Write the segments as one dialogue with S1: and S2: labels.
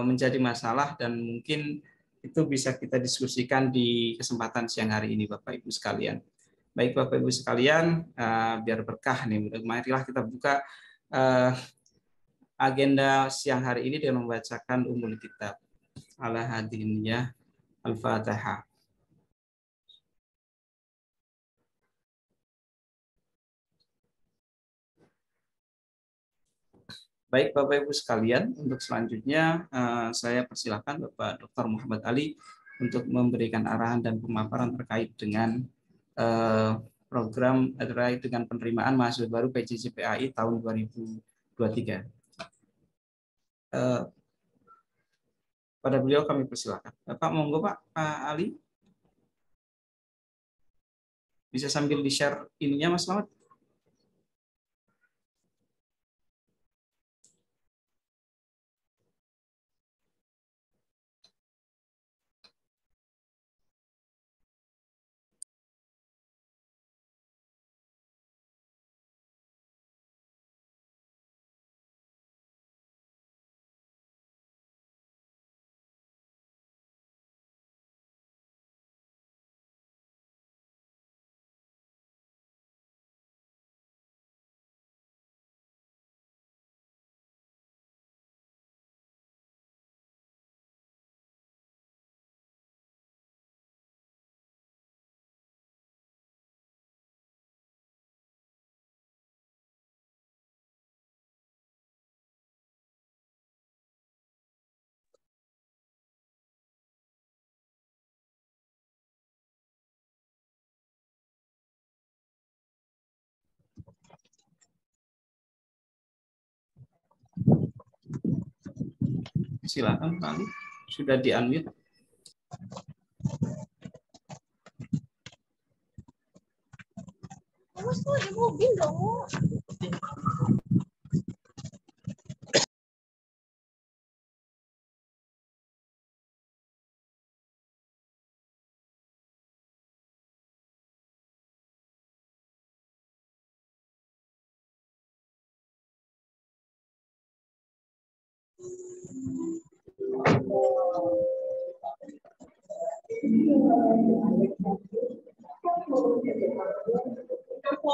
S1: menjadi masalah dan mungkin itu bisa kita diskusikan di kesempatan siang hari ini, Bapak Ibu sekalian. Baik Bapak Ibu sekalian, biar berkah nih, marilah kita buka agenda siang hari ini dengan membacakan Ummul Kitab. Ala hadiniyah Al-Fatihah. Baik Bapak Ibu sekalian, untuk selanjutnya saya persilakan Bapak Dr. Muhammad Ali untuk memberikan arahan dan pemaparan terkait dengan program terkait dengan penerimaan mahasiswa baru PJJ-PAI tahun 2023. Pada beliau kami persilakan. Bapak monggo Pak Ali. Bisa sambil di-share ininya Mas Selamat. Silakan Pak Ali, sudah di-unmute.
S2: Mas tuh di mobil dong.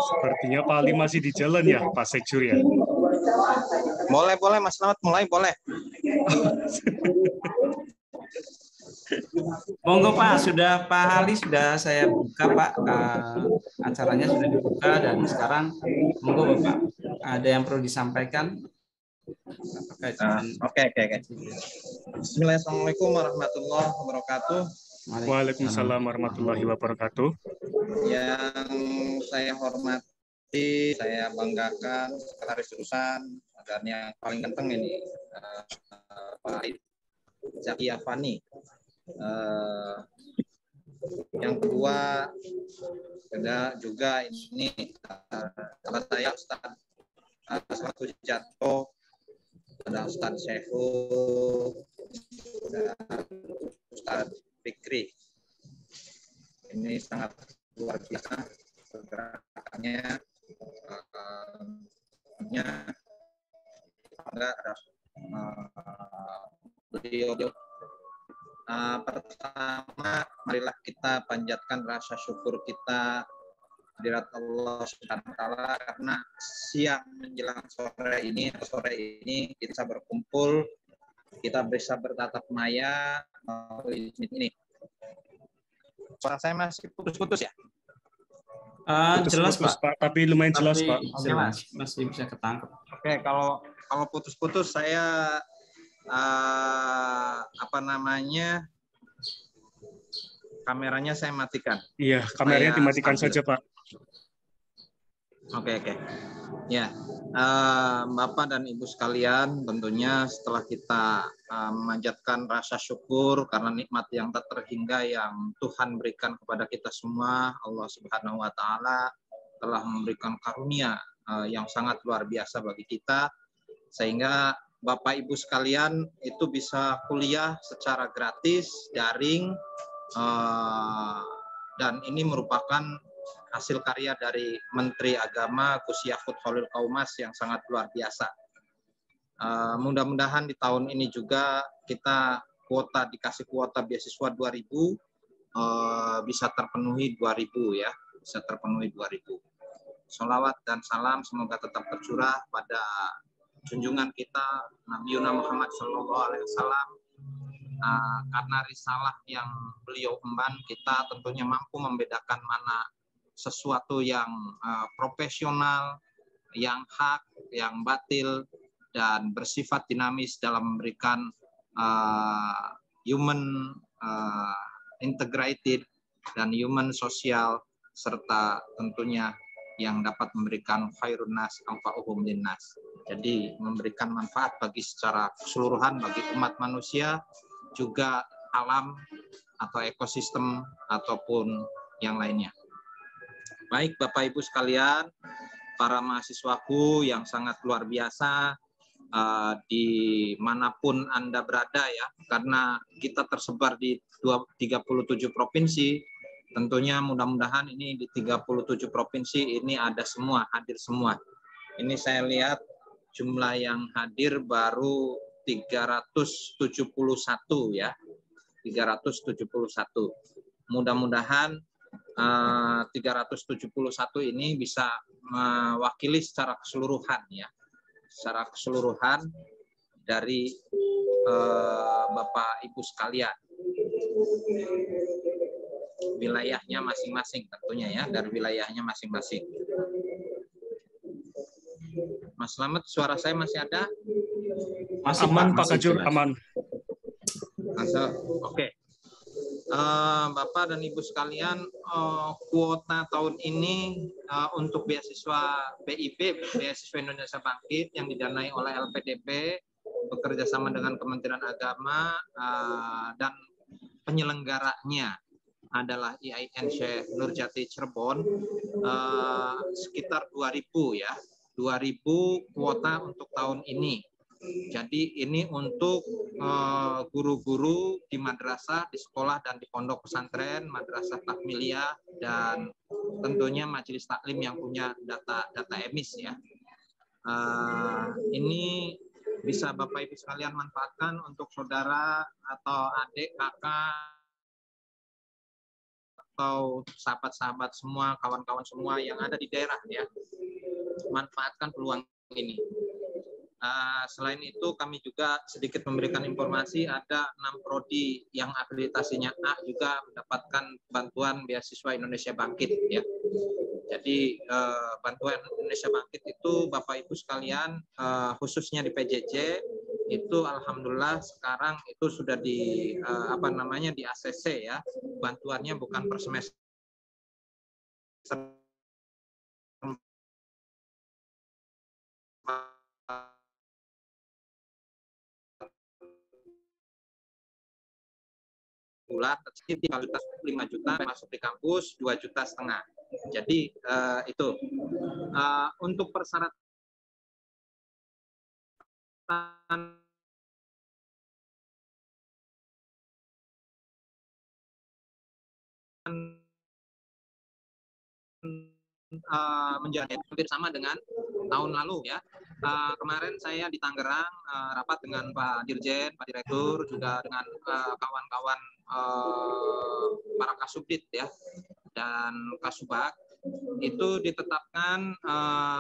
S3: Sepertinya Pak Ali masih di jalan ya, Pak Sekjur ya?
S4: Boleh, Mas Selamat, mulai boleh.
S1: Monggo Pak, sudah Pak Ali sudah saya buka Pak, acaranya sudah dibuka dan sekarang monggo Bapak, ada yang perlu disampaikan?
S4: Oke. Bismillahirrahmanirrahim. Assalamualaikum warahmatullahi wabarakatuh.
S3: Waalaikumsalam warahmatullahi wabarakatuh.
S4: Yang saya hormati, saya banggakan sekretaris jurusan dan yang paling ganteng ini Pak Zaki Afani. Yang kedua ada juga ini sahabat saya Ustaz Selaku Jatuh, ada Ustaz Syekhu, dan Ustaz Fikri. Ini sangat luar biasa pergerakannya. Ada beliau. Pertama, marilah kita panjatkan rasa syukur kita hadirat Allah Subhanahu wa taala karena siang menjelang sore ini kita berkumpul, kita bisa bertatap maya ini. Suara saya masih putus-putus ya?
S1: Jelas Pak,
S3: tapi lumayan jelas Pak.
S1: Jelas, masih bisa ketangkep.
S4: Oke, kalau putus-putus saya kameranya saya matikan.
S3: Iya, kameranya dimatikan saja Pak.
S4: Oke. Ya, Bapak dan Ibu sekalian, tentunya setelah kita memanjatkan rasa syukur karena nikmat yang tak terhingga yang Tuhan berikan kepada kita semua, Allah Subhanahu wa taala telah memberikan karunia yang sangat luar biasa bagi kita, sehingga Bapak Ibu sekalian itu bisa kuliah secara gratis, daring, dan ini merupakan hasil karya dari Menteri Agama Gus Yafut Khalil Qaumas yang sangat luar biasa. Mudah-mudahan di tahun ini juga kita dikasih kuota beasiswa 2.000 bisa terpenuhi 2.000 ya, bisa terpenuhi 2.000. Sholawat dan salam semoga tetap tercurah pada junjungan kita Nabi Muhammad SAW, karena risalah yang beliau emban kita tentunya mampu membedakan mana sesuatu yang profesional, yang hak, yang batil, dan bersifat dinamis dalam memberikan human integrated dan human sosial, serta tentunya yang dapat memberikan khairun nas anfa'uhum linnas. Jadi memberikan manfaat bagi secara keseluruhan bagi umat manusia, juga alam atau ekosistem ataupun yang lainnya. Baik Bapak Ibu sekalian, para mahasiswaku yang sangat luar biasa, dimanapun Anda berada ya, karena kita tersebar di 37 provinsi, tentunya mudah-mudahan ini di 37 provinsi ini ada semua, hadir semua. Ini saya lihat jumlah yang hadir baru 371 ya, 371. Mudah-mudahan 371 ini bisa mewakili secara keseluruhan ya, secara keseluruhan dari Bapak Ibu sekalian, wilayahnya masing-masing tentunya ya, dari wilayahnya masing-masing. Mas Slamet, suara saya masih ada?
S1: Masih,
S3: aman
S1: Pak,
S3: Pak Kajur,
S1: jelas.
S3: aman.
S4: Oke. Bapak dan Ibu sekalian, kuota tahun ini untuk beasiswa BIP, Beasiswa Indonesia Bangkit yang didanai oleh LPDP bekerja sama dengan Kementerian Agama dan penyelenggaranya adalah IAIN Syekh Nurjati Cirebon, sekitar 2.000 ya, 2.000 kuota untuk tahun ini. Jadi ini untuk guru-guru di madrasah, di sekolah dan di pondok pesantren, madrasah takmiliyah, dan tentunya majelis taklim yang punya data emis ya. Ini bisa Bapak Ibu sekalian manfaatkan untuk saudara atau adik, kakak, atau sahabat-sahabat semua, kawan-kawan semua yang ada di daerah ya. Manfaatkan peluang ini. Selain itu kami juga sedikit memberikan informasi, ada 6 prodi yang akreditasinya A juga mendapatkan bantuan beasiswa Indonesia Bangkit ya. Jadi bantuan Indonesia Bangkit itu Bapak Ibu sekalian, khususnya di PJJ itu alhamdulillah sekarang itu sudah di di ACC ya. Bantuannya bukan per semester bulan, 5 juta masuk di kampus, 2,5 juta. Jadi itu untuk persyaratan menjadi hampir sama dengan tahun lalu ya. Kemarin saya di Tangerang rapat dengan Pak Dirjen, Pak Direktur, juga dengan kawan-kawan para Kasubdit ya dan Kasubag. Itu ditetapkan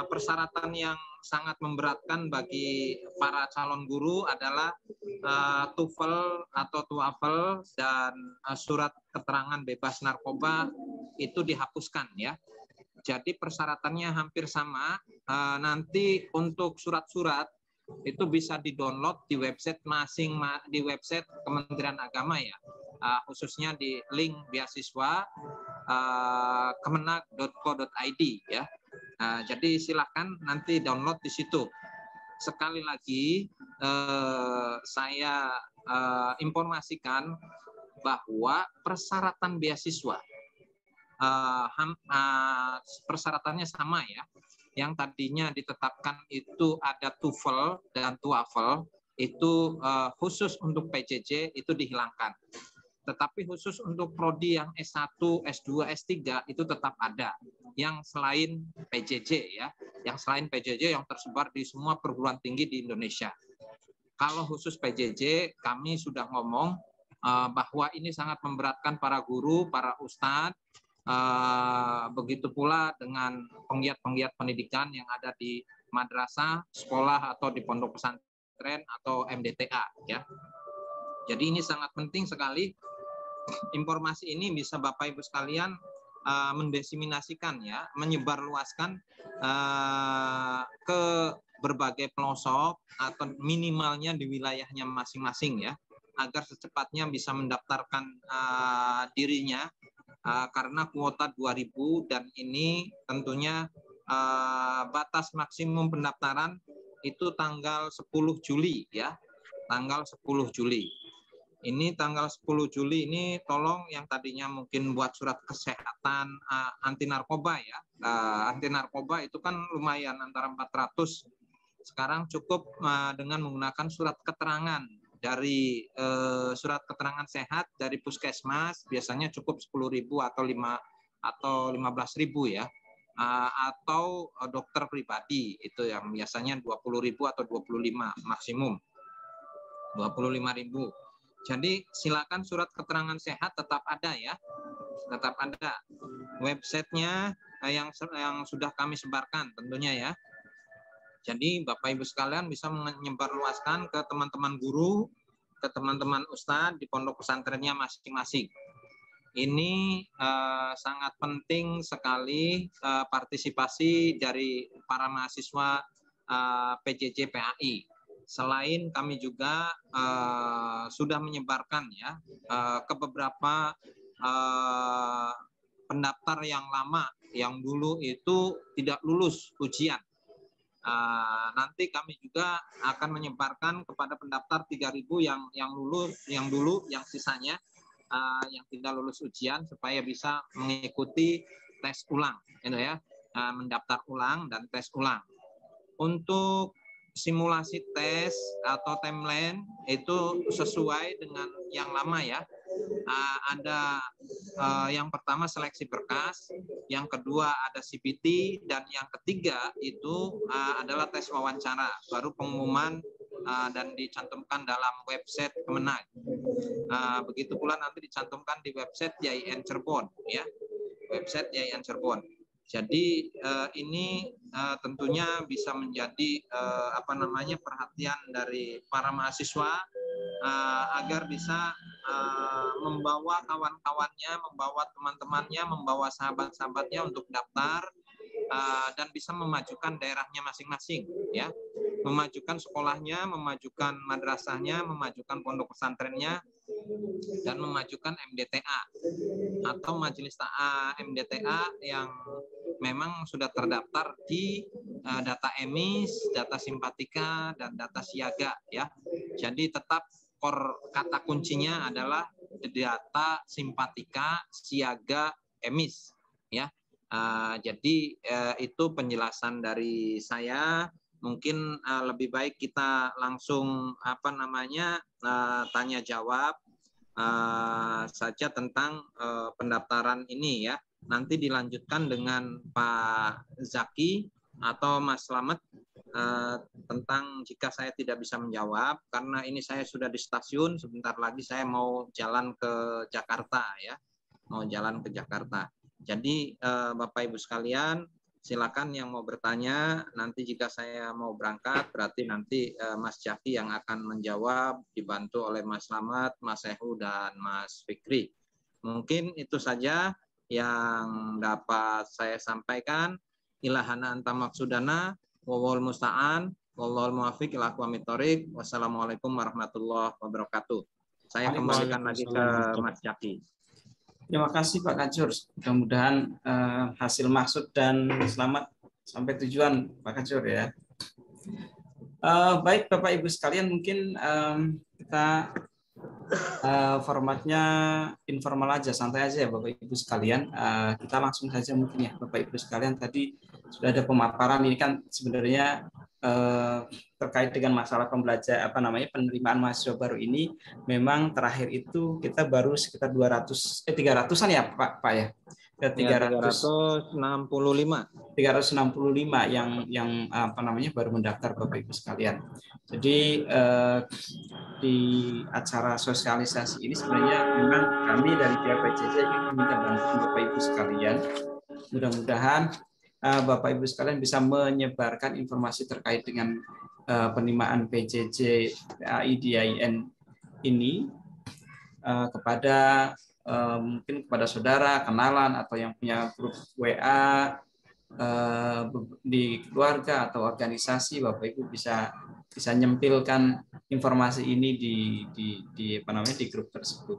S4: persyaratan yang sangat memberatkan bagi para calon guru adalah TOEFL atau TOEFL dan surat keterangan bebas narkoba itu dihapuskan ya. Jadi persyaratannya hampir sama. Nanti untuk surat-surat itu bisa di-download di website di website Kementerian Agama ya. Khususnya di link beasiswa kemenag.co.id ya. Jadi silakan nanti download di situ. Sekali lagi saya informasikan bahwa persyaratan beasiswa persyaratannya sama ya. Yang tadinya ditetapkan itu ada TOEFL dan TOEFL itu khusus untuk PJJ itu dihilangkan. Tetapi khusus untuk prodi yang S1, S2, S3 itu tetap ada. Yang selain PJJ ya, yang selain PJJ yang tersebar di semua perguruan tinggi di Indonesia. Kalau khusus PJJ, kami sudah ngomong bahwa ini sangat memberatkan para guru, para ustadz, begitu pula dengan penggiat-penggiat pendidikan yang ada di madrasah, sekolah, atau di pondok pesantren atau MDTA. Ya. Jadi ini sangat penting sekali. Informasi ini bisa Bapak Ibu sekalian mendesiminasikan, ya, menyebarluaskan ke berbagai pelosok atau minimalnya di wilayahnya masing-masing, ya, agar secepatnya bisa mendaftarkan dirinya karena kuota 2.000 dan ini tentunya batas maksimum pendaftaran itu tanggal 10 Juli, ya, tanggal 10 Juli. Ini tanggal 10 Juli ini tolong yang tadinya mungkin buat surat kesehatan anti narkoba, ya. Anti narkoba itu kan lumayan antara 400. Sekarang cukup dengan menggunakan surat keterangan dari surat keterangan sehat dari puskesmas, biasanya cukup 10.000 atau 15.000, ya. Atau dokter pribadi itu yang biasanya 20.000 atau 25 maksimum 25.000. Jadi silakan surat keterangan sehat tetap ada, ya, tetap ada. Websitenya yang sudah kami sebarkan tentunya, ya. Jadi Bapak Ibu sekalian bisa menyebarluaskan ke teman-teman guru, ke teman-teman ustadz di pondok pesantrennya masing-masing. Ini sangat penting sekali partisipasi dari para mahasiswa PJJ PAI. Selain kami juga sudah menyebarkan, ya, ke beberapa pendaftar yang lama yang dulu itu tidak lulus ujian. Nanti kami juga akan menyebarkan kepada pendaftar 3.000 yang lulus, yang dulu, yang sisanya yang tidak lulus ujian supaya bisa mengikuti tes ulang, itu, ya, mendaftar ulang dan tes ulang. Untuk simulasi tes atau timeline itu sesuai dengan yang lama, ya. Ada yang pertama seleksi berkas, yang kedua ada CPT, dan yang ketiga itu adalah tes wawancara, baru pengumuman dan dicantumkan dalam website Kemenag. Begitu pula nanti dicantumkan di website YIN Cirebon, ya, website YIN Cirebon. Jadi ini tentunya bisa menjadi perhatian dari para mahasiswa agar bisa membawa kawan-kawannya, membawa teman-temannya, membawa sahabat-sahabatnya untuk daftar dan bisa memajukan daerahnya masing-masing, ya, memajukan sekolahnya, memajukan madrasahnya, memajukan pondok pesantrennya, dan memajukan MDTA atau majelis MDTA yang memang sudah terdaftar di data emis, data simpatika, dan data siaga, ya. Jadi tetap kata kuncinya adalah data simpatika, siaga, emis, ya. Jadi itu penjelasan dari saya. Mungkin lebih baik kita langsung tanya jawab saja tentang pendaftaran ini, ya. Nanti dilanjutkan dengan Pak Zaki atau Mas Slamet tentang jika saya tidak bisa menjawab, karena ini saya sudah di stasiun, sebentar lagi saya mau jalan ke Jakarta, ya, mau jalan ke Jakarta. Jadi Bapak Ibu sekalian, silakan yang mau bertanya. Nanti jika saya mau berangkat, berarti nanti Mas Zaki yang akan menjawab, dibantu oleh Mas Slamet, Mas Sehu, dan Mas Fikri. Mungkin itu saja yang dapat saya sampaikan. Ilahana anta maksudana, wawal musta'an, wallahul muwaffiq ila aqwamit thoriq. Wassalamualaikum warahmatullahi wabarakatuh. Saya kembalikan lagi ke Mas Zaki.
S1: Terima kasih Pak Kajur. Mudah-mudahan hasil maksud dan selamat sampai tujuan Pak Kajur, ya. Baik Bapak Ibu sekalian, mungkin kita formatnya informal aja, santai aja, ya Bapak Ibu sekalian. Kita langsung saja mungkin, ya Bapak Ibu sekalian. Tadi sudah ada pemaparan, ini kan sebenarnya terkait dengan masalah penerimaan mahasiswa baru ini. Memang terakhir itu kita baru sekitar 300-an ya Pak ya. Ke
S4: Ya,
S1: 365
S4: 365.
S1: yang apa namanya baru mendaftar Bapak Ibu sekalian. Jadi di acara sosialisasi ini sebenarnya memang kami dari pihak PJJ ingin meminta bantuan Bapak Ibu sekalian. Mudah-mudahan Bapak Ibu sekalian bisa menyebarkan informasi terkait dengan penerimaan PJJ PAIDIN ini kepada mungkin kepada saudara, kenalan, atau yang punya grup WA di keluarga atau organisasi. Bapak Ibu bisa nyempilkan informasi ini di apa namanya di grup tersebut.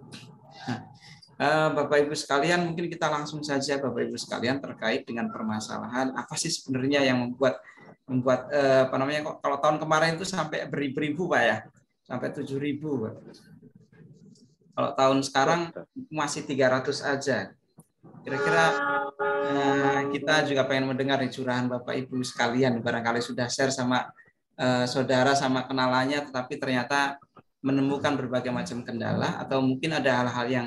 S1: Nah, Bapak Ibu sekalian, mungkin kita langsung saja Bapak Ibu sekalian terkait dengan permasalahan apa sih sebenarnya yang membuat apa namanya, kok kalau tahun kemarin itu sampai beribu-ribu Pak ya, sampai 7.000 Pak. Kalau tahun sekarang masih 300 aja. Kira-kira kita juga pengen mendengar curahan Bapak Ibu sekalian. Barangkali sudah share sama saudara, sama kenalannya, tetapi ternyata menemukan berbagai macam kendala, atau mungkin ada hal-hal yang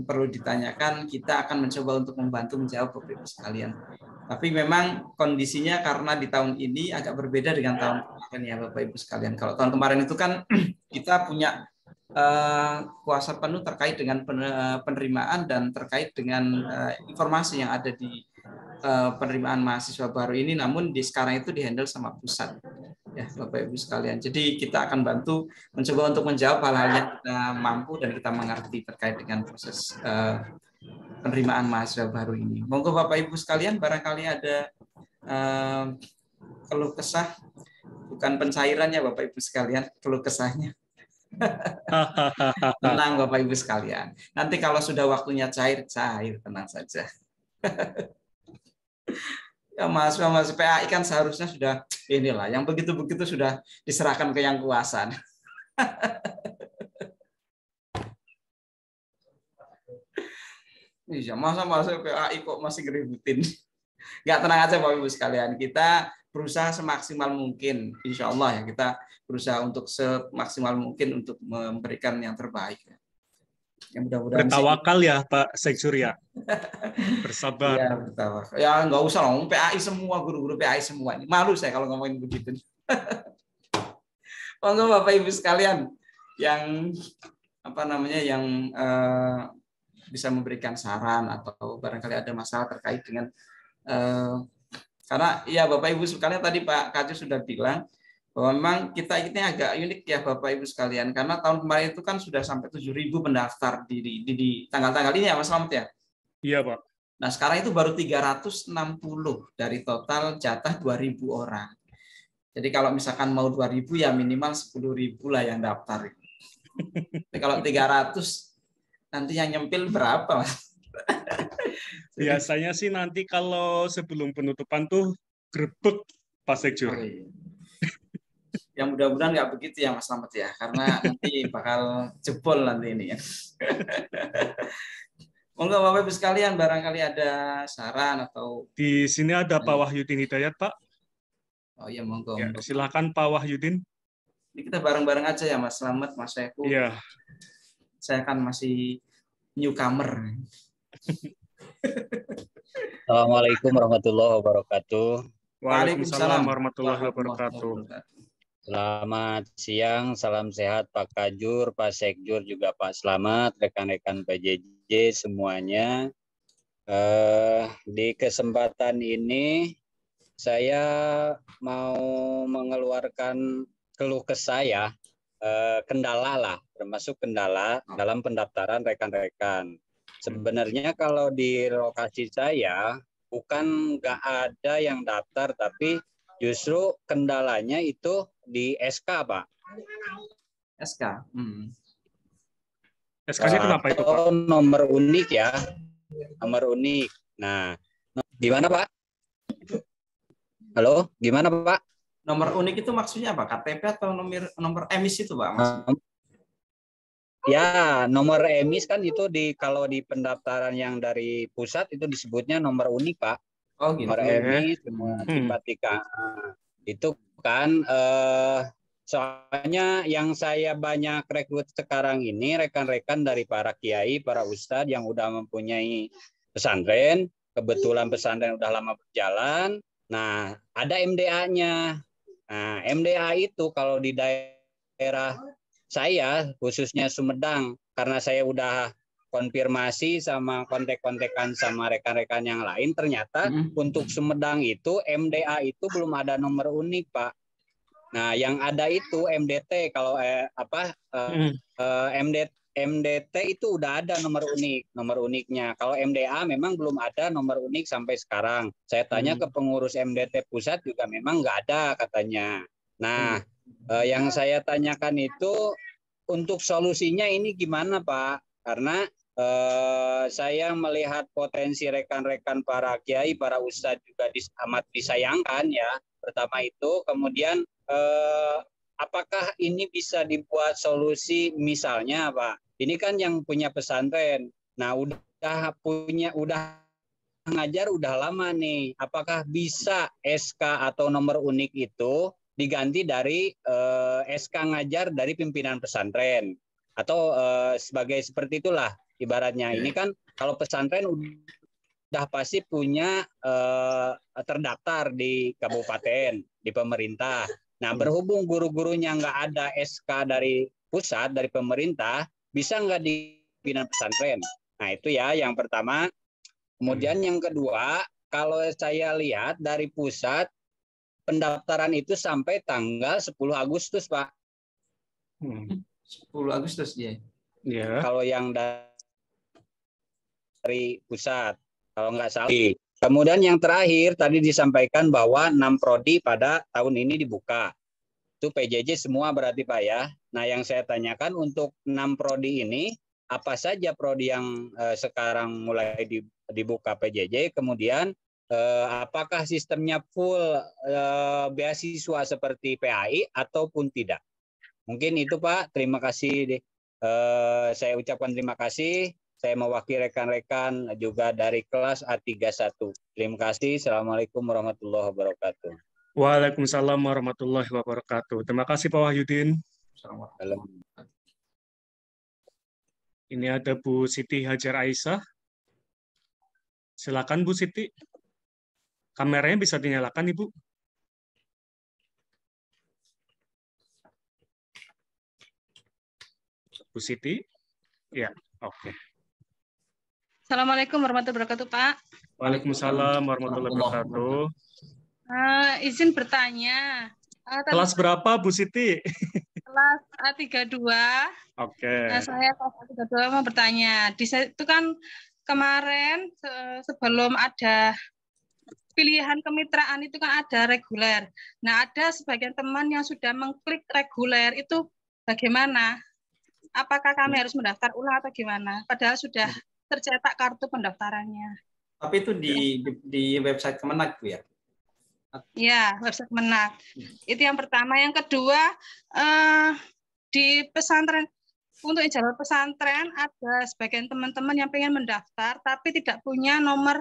S1: perlu ditanyakan. Kita akan mencoba untuk membantu menjawab Bapak Ibu sekalian. Tapi memang kondisinya karena di tahun ini agak berbeda dengan tahun kemarin ya Bapak Ibu sekalian. Kalau tahun kemarin itu kan kita punya kuasa penuh terkait dengan penerimaan dan terkait dengan informasi yang ada di penerimaan mahasiswa baru ini, namun di sekarang itu dihandle sama pusat ya Bapak Ibu sekalian. Jadi kita akan bantu mencoba untuk menjawab hal-hal yang kita mampu dan kita mengerti terkait dengan proses penerimaan mahasiswa baru ini. Monggo Bapak Ibu sekalian, barangkali ada keluh kesah, bukan pencairannya Bapak Ibu sekalian, keluh kesahnya. Tenang Bapak Ibu sekalian. Nanti kalau sudah waktunya cair, tenang saja. Ya mahasiswa PAI kan seharusnya sudah inilah, yang begitu-begitu sudah diserahkan ke yang kuasa. Iya, masa PAI kok masih ngeributin. Nggak, tenang aja Bapak Ibu sekalian. Kita berusaha semaksimal mungkin, insya Allah ya, kita berusaha untuk semaksimal mungkin untuk memberikan yang terbaik. Yang mudah-mudahan
S3: bertawakal ya Pak Sekjur ya. Bersabar.
S1: Ya, bertawakal. Ya nggak usah lah, PAI semua, guru-guru PAI semua. Malu saya kalau ngomongin begitu. Monggo Bapak Ibu sekalian yang apa namanya yang bisa memberikan saran atau barangkali ada masalah terkait dengan karena ya Bapak Ibu sekalian, tadi Pak Kaju sudah bilang bahwa memang kita ini agak unik ya Bapak Ibu sekalian, karena tahun kemarin itu kan sudah sampai 7.000 pendaftar di tanggal-tanggal ini ya Mas Slamet ya.
S3: Iya Pak.
S1: Nah sekarang itu baru 360 dari total jatah 2.000 orang. Jadi kalau misalkan mau 2.000 ya minimal 10.000 lah yang daftar. Tapi kalau 300 nanti yang nyempil berapa Mas?
S3: Biasanya sih nanti kalau sebelum penutupan tuh grebek Pak Sekjur.
S1: Oh, iya. Yang mudah-mudahan nggak begitu ya Mas Slamet ya, karena nanti bakal jebol nanti ini ya. Monggo Bapak Ibu sekalian, barangkali ada saran atau
S3: di sini ada Pak Wahyudin Hidayat Pak.
S1: Oh iya monggo.
S3: Ya, silakan Pak Wahyudin.
S1: Ini kita bareng-bareng aja ya Mas Slamet, Mas Syeku.
S3: Iya.
S1: Saya kan masih newcomer.
S2: Assalamualaikum warahmatullahi wabarakatuh.
S3: Waalaikumsalam warahmatullahi wabarakatuh.
S2: Selamat siang, salam sehat Pak Kajur, Pak Sekjur, juga Pak Slamet, rekan-rekan PJJ semuanya. Di kesempatan ini saya mau mengeluarkan keluh kesah ya, kendala lah, termasuk kendala dalam pendaftaran rekan-rekan. Sebenarnya kalau di lokasi saya bukan nggak ada yang daftar, tapi justru kendalanya itu di SK, Pak.
S1: SK.
S3: SK-nya kenapa itu, Pak?
S2: Nomor unik ya, nomor unik. Nah, gimana Pak? Halo, gimana Pak?
S1: Nomor unik itu maksudnya apa? KTP atau nomor emis itu Pak? Maksudnya?
S2: Ya, nomor emis kan itu kalau di pendaftaran yang dari pusat itu disebutnya nomor unik, Pak.
S1: Oh, gitu.
S2: Nomor emis, simpatika. Itu kan soalnya yang saya banyak rekrut sekarang ini rekan-rekan dari para kiai, para ustadz yang udah mempunyai pesantren. Kebetulan pesantren udah lama berjalan. Nah, ada MDA-nya. Nah, MDA itu kalau di daerah saya, khususnya Sumedang, karena saya udah konfirmasi sama kontek-kontekan sama rekan-rekan yang lain, ternyata untuk Sumedang itu MDA itu belum ada nomor unik, Pak. Nah, yang ada itu MDT. Kalau MDT itu udah ada nomor uniknya. Kalau MDA memang belum ada nomor unik sampai sekarang. Saya tanya ke pengurus MDT pusat juga memang nggak ada katanya. Nah, yang saya tanyakan itu untuk solusinya ini gimana, Pak? Karena saya melihat potensi rekan-rekan para kiai, para ustadz juga amat disayangkan ya. Pertama itu, kemudian apakah ini bisa dibuat solusi misalnya, Pak? Ini kan yang punya pesantren. Nah, udah ngajar udah lama nih. Apakah bisa SK atau nomor unik itu diganti dari SK ngajar dari pimpinan pesantren atau sebagai seperti itulah ibaratnya. Ini kan kalau pesantren udah pasti punya terdaftar di kabupaten, di pemerintah. Nah, berhubung guru-gurunya nggak ada SK dari pusat, dari pemerintah, bisa nggak di pimpinan pesantren? Nah, itu ya yang pertama. Kemudian yang kedua, kalau saya lihat dari pusat, pendaftaran itu sampai tanggal 10 Agustus, Pak.
S1: 10 Agustus ya.
S3: Ya.
S2: Kalau yang dari pusat, kalau nggak salah. Kemudian yang terakhir tadi disampaikan bahwa 6 prodi pada tahun ini dibuka. Itu PJJ semua berarti, Pak ya. Nah, yang saya tanyakan untuk 6 prodi ini, apa saja prodi yang sekarang mulai dibuka PJJ, kemudian apakah sistemnya full beasiswa seperti PAI ataupun tidak? Mungkin itu, Pak. Terima kasih. Saya ucapkan terima kasih. Saya mewakili rekan-rekan juga dari kelas A31. Terima kasih. Assalamualaikum warahmatullahi wabarakatuh.
S3: Waalaikumsalam warahmatullahi wabarakatuh. Terima kasih Pak Wahyudin. Ini ada Bu Siti Hajar Aisyah. Silakan Bu Siti. Kameranya bisa dinyalakan, Ibu. Bu Siti? Ya, oke.
S5: Assalamualaikum warahmatullahi wabarakatuh, Pak.
S3: Waalaikumsalam warahmatullahi wabarakatuh.
S5: Izin bertanya.
S3: Kelas berapa, Bu Siti?
S5: Kelas A32.
S3: Oke.
S5: Nah, saya kelas A32 mau bertanya. Itu kan kemarin sebelum ada pilihan kemitraan itu kan ada reguler. Nah, ada sebagian teman yang sudah mengklik reguler itu bagaimana? Apakah kami harus mendaftar ulang atau gimana? Padahal sudah tercetak kartu pendaftarannya.
S1: Tapi itu di website Kemenak, Bu ya?
S5: Ya, website Kemenak. Itu yang pertama. Yang kedua, di pesantren, untuk jalur pesantren ada sebagian teman-teman yang pengen mendaftar tapi tidak punya nomor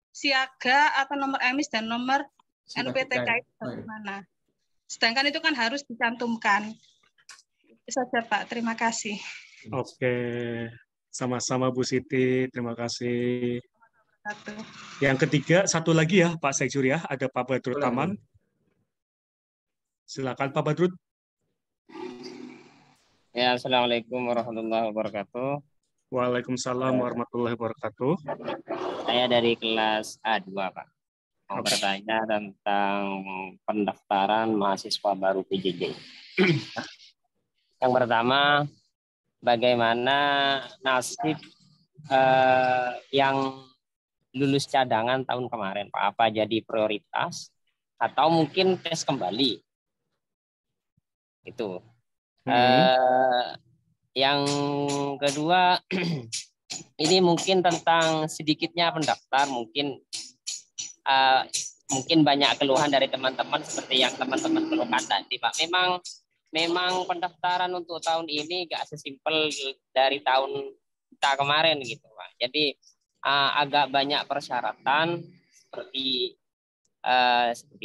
S5: siaga atau nomor emis dan nomor NPTK itu bagaimana? Sedangkan itu kan harus dicantumkan. Itu saja, Pak. Terima kasih.
S3: Oke. Sama-sama Bu Siti. Terima kasih. Yang ketiga, satu lagi ya Pak Sekjur ya. Ada Pak Badrut Taman. Silakan Pak Badrut.
S6: Ya, Assalamualaikum warahmatullahi wabarakatuh.
S3: Waalaikumsalam warahmatullahi wabarakatuh.
S6: Saya dari kelas A2, Pak. Mau bertanya tentang pendaftaran mahasiswa baru PJJ. Yang pertama, bagaimana nasib yang lulus cadangan tahun kemarin, Pak? Apa jadi prioritas atau mungkin tes kembali? Itu. Yang kedua, ini mungkin tentang sedikitnya pendaftar, mungkin banyak keluhan dari teman-teman seperti yang teman-teman keluhkan tadi, Pak. Memang pendaftaran untuk tahun ini nggak sesimpel dari tahun kita kemarin gitu, Pak. Jadi agak banyak persyaratan seperti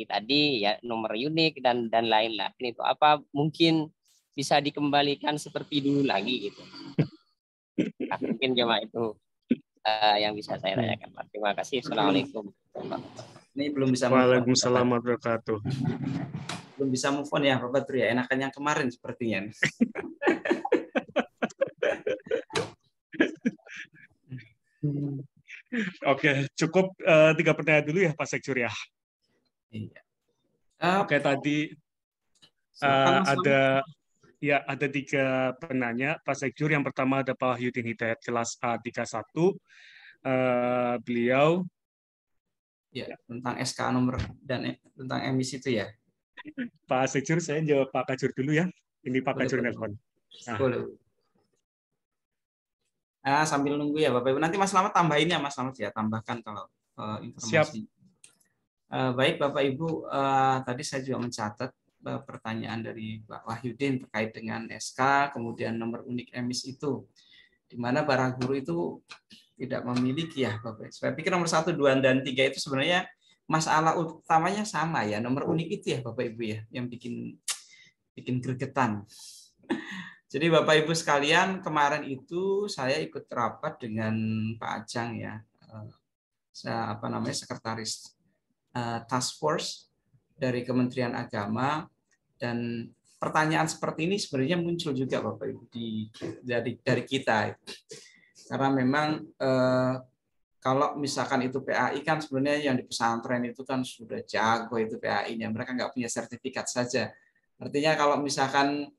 S6: tadi ya, nomor unik dan lain-lain. Itu apa mungkin bisa dikembalikan seperti dulu lagi gitu. Mungkin cuma itu yang bisa saya tanyakan, Pak. Terima kasih. Assalamualaikum.
S1: Ini belum bisa move on.
S3: Waalaikumsalam warahmatullahi wabarakatuh.
S1: Belum bisa move on ya Pak Badru ya. Enakan yang kemarin sepertinya.
S3: Oke, cukup 3 pertanyaan dulu ya Pak Sekjur ya.
S1: Iya.
S3: Oke, tadi ada 3 penanya Pak Sekjur. Yang pertama ada Pak Wahyudin Hidayat kelas A31. Beliau
S1: ya tentang SK nomor dan tentang emisi itu ya.
S3: Pak Sekjur, saya jawab Pak Kajur dulu ya. Ini Pak Kajur nelpon.
S1: Boleh. Sambil nunggu ya Bapak Ibu. Nanti Mas Slamet tambahin ya Mas Slamet ya, tambahkan kalau informasi. Baik Bapak Ibu, tadi saya juga mencatat pertanyaan dari Pak Wahyudin terkait dengan SK, kemudian nomor unik emis itu, di mana para guru itu tidak memiliki ya Bapak Ibu. Saya pikir nomor 1, 2, dan 3 itu sebenarnya masalah utamanya sama ya, nomor unik itu ya Bapak Ibu ya, yang bikin gregetan. Jadi Bapak Ibu sekalian, kemarin itu saya ikut rapat dengan Pak Ajang ya, sekretaris task force dari Kementerian Agama, dan pertanyaan seperti ini sebenarnya muncul juga Bapak Ibu dari kita. Karena memang kalau misalkan itu PAI kan sebenarnya yang di pesantren itu kan sudah jago itu PAI-nya, mereka nggak punya sertifikat saja. Artinya kalau misalkan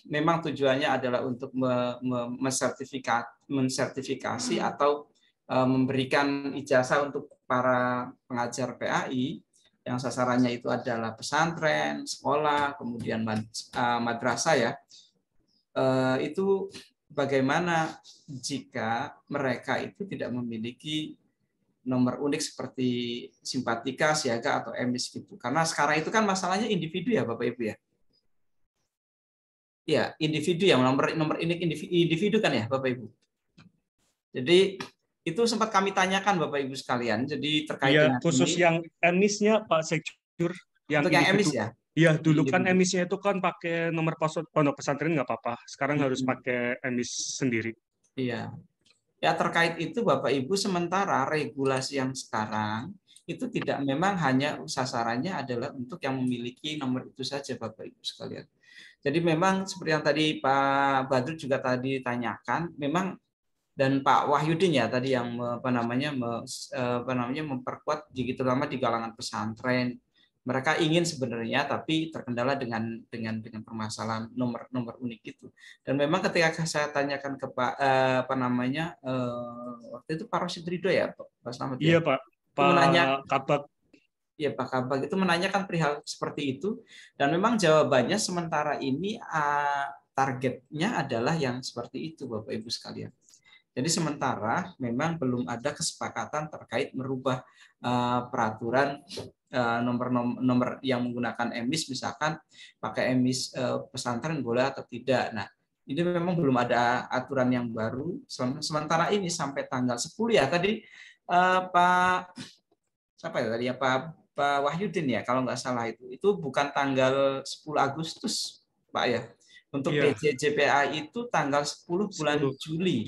S1: memang tujuannya adalah untuk mensertifikasi atau memberikan ijazah untuk para pengajar PAI yang sasarannya itu adalah pesantren, sekolah, kemudian madrasah ya. Itu bagaimana jika mereka itu tidak memiliki nomor unik seperti simpatika, siaga, atau emis gitu. Karena sekarang itu kan masalahnya individu ya Bapak Ibu ya. Ya, individu ya, nomor unik individu kan ya Bapak Ibu. Jadi itu sempat kami tanyakan Bapak Ibu sekalian. Jadi terkait dengan
S3: khusus
S1: ini,
S3: yang emisnya Pak Sekjur,
S1: untuk yang emis ya.
S3: Iya, dulu kan emisnya itu kan pakai nomor pondok pesantren nggak apa-apa. Sekarang harus pakai emis sendiri.
S1: Iya. Ya, terkait itu Bapak Ibu, sementara regulasi yang sekarang itu tidak, memang hanya sasarannya adalah untuk yang memiliki nomor itu saja Bapak Ibu sekalian. Jadi memang seperti yang tadi Pak Badru juga tadi tanyakan, memang, dan Pak Wahyudin ya tadi yang memperkuat terutama di kalangan pesantren. Mereka ingin sebenarnya, tapi terkendala dengan permasalahan nomor unik itu. Dan memang ketika saya tanyakan ke Pak waktu itu Pak Rosid Ridho ya Pak Slamet ya.
S3: Iya Pak. Pak Kabak.
S1: Ya Pak Kabak itu menanyakan perihal seperti itu, dan memang jawabannya sementara ini targetnya adalah yang seperti itu Bapak Ibu sekalian. Jadi sementara memang belum ada kesepakatan terkait merubah peraturan nomor yang menggunakan emis, misalkan pakai emis pesantren boleh atau tidak. Nah, ini memang belum ada aturan yang baru. Sementara ini sampai tanggal 10 ya tadi Pak Wahyudin ya kalau nggak salah itu bukan tanggal 10 Agustus Pak ya. Untuk PJJPA itu tanggal 10 bulan Juli.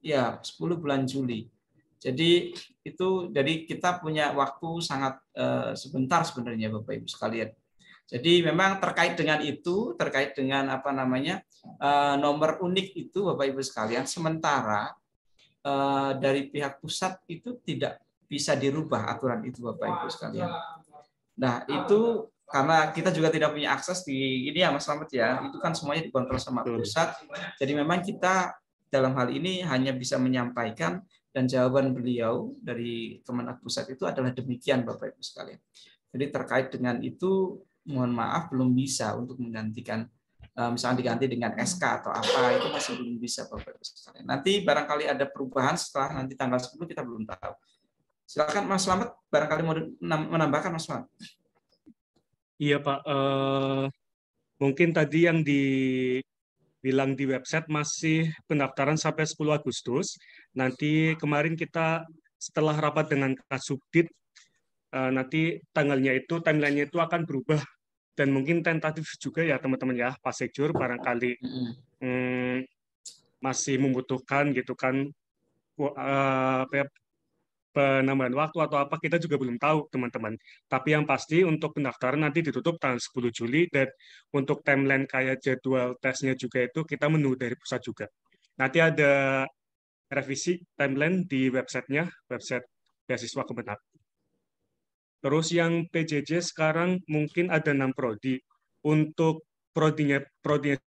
S1: Ya, 10 bulan Juli. Jadi kita punya waktu sangat sebentar sebenarnya Bapak Ibu sekalian. Jadi memang terkait dengan nomor unik itu Bapak Ibu sekalian, sementara dari pihak pusat itu tidak bisa dirubah aturan itu Bapak Ibu sekalian. Nah, itu karena kita juga tidak punya akses di ini ya Mas Slamet ya, itu kan semuanya dikontrol sama pusat. Jadi memang kita dalam hal ini hanya bisa menyampaikan, dan jawaban beliau dari Kemenak Pusat itu adalah demikian Bapak Ibu sekalian. Jadi terkait dengan itu mohon maaf belum bisa untuk menggantikan, misalnya diganti dengan SK atau apa, itu masih belum bisa Bapak Ibu sekalian. Nanti barangkali ada perubahan setelah nanti tanggal 10 kita belum tahu. Silakan Mas Slamet, barangkali mau menambahkan Mas Slamet.
S3: Iya Pak, mungkin tadi yang bilang di website masih pendaftaran sampai 10 Agustus. Nanti kemarin kita setelah rapat dengan Kasubdit, nanti timeline-nya itu akan berubah. Dan mungkin tentatif juga ya teman-teman ya, Pak Sekjur, barangkali masih membutuhkan gitu kan penambahan waktu atau apa, kita juga belum tahu teman-teman. Tapi yang pasti untuk pendaftaran nanti ditutup tanggal 10 Juli, dan untuk timeline kayak jadwal tesnya juga itu kita menunggu dari pusat juga. Nanti ada revisi timeline di websitenya, website beasiswa Kemenak. Terus yang PJJ sekarang mungkin ada 6 prodi. Untuk prodinya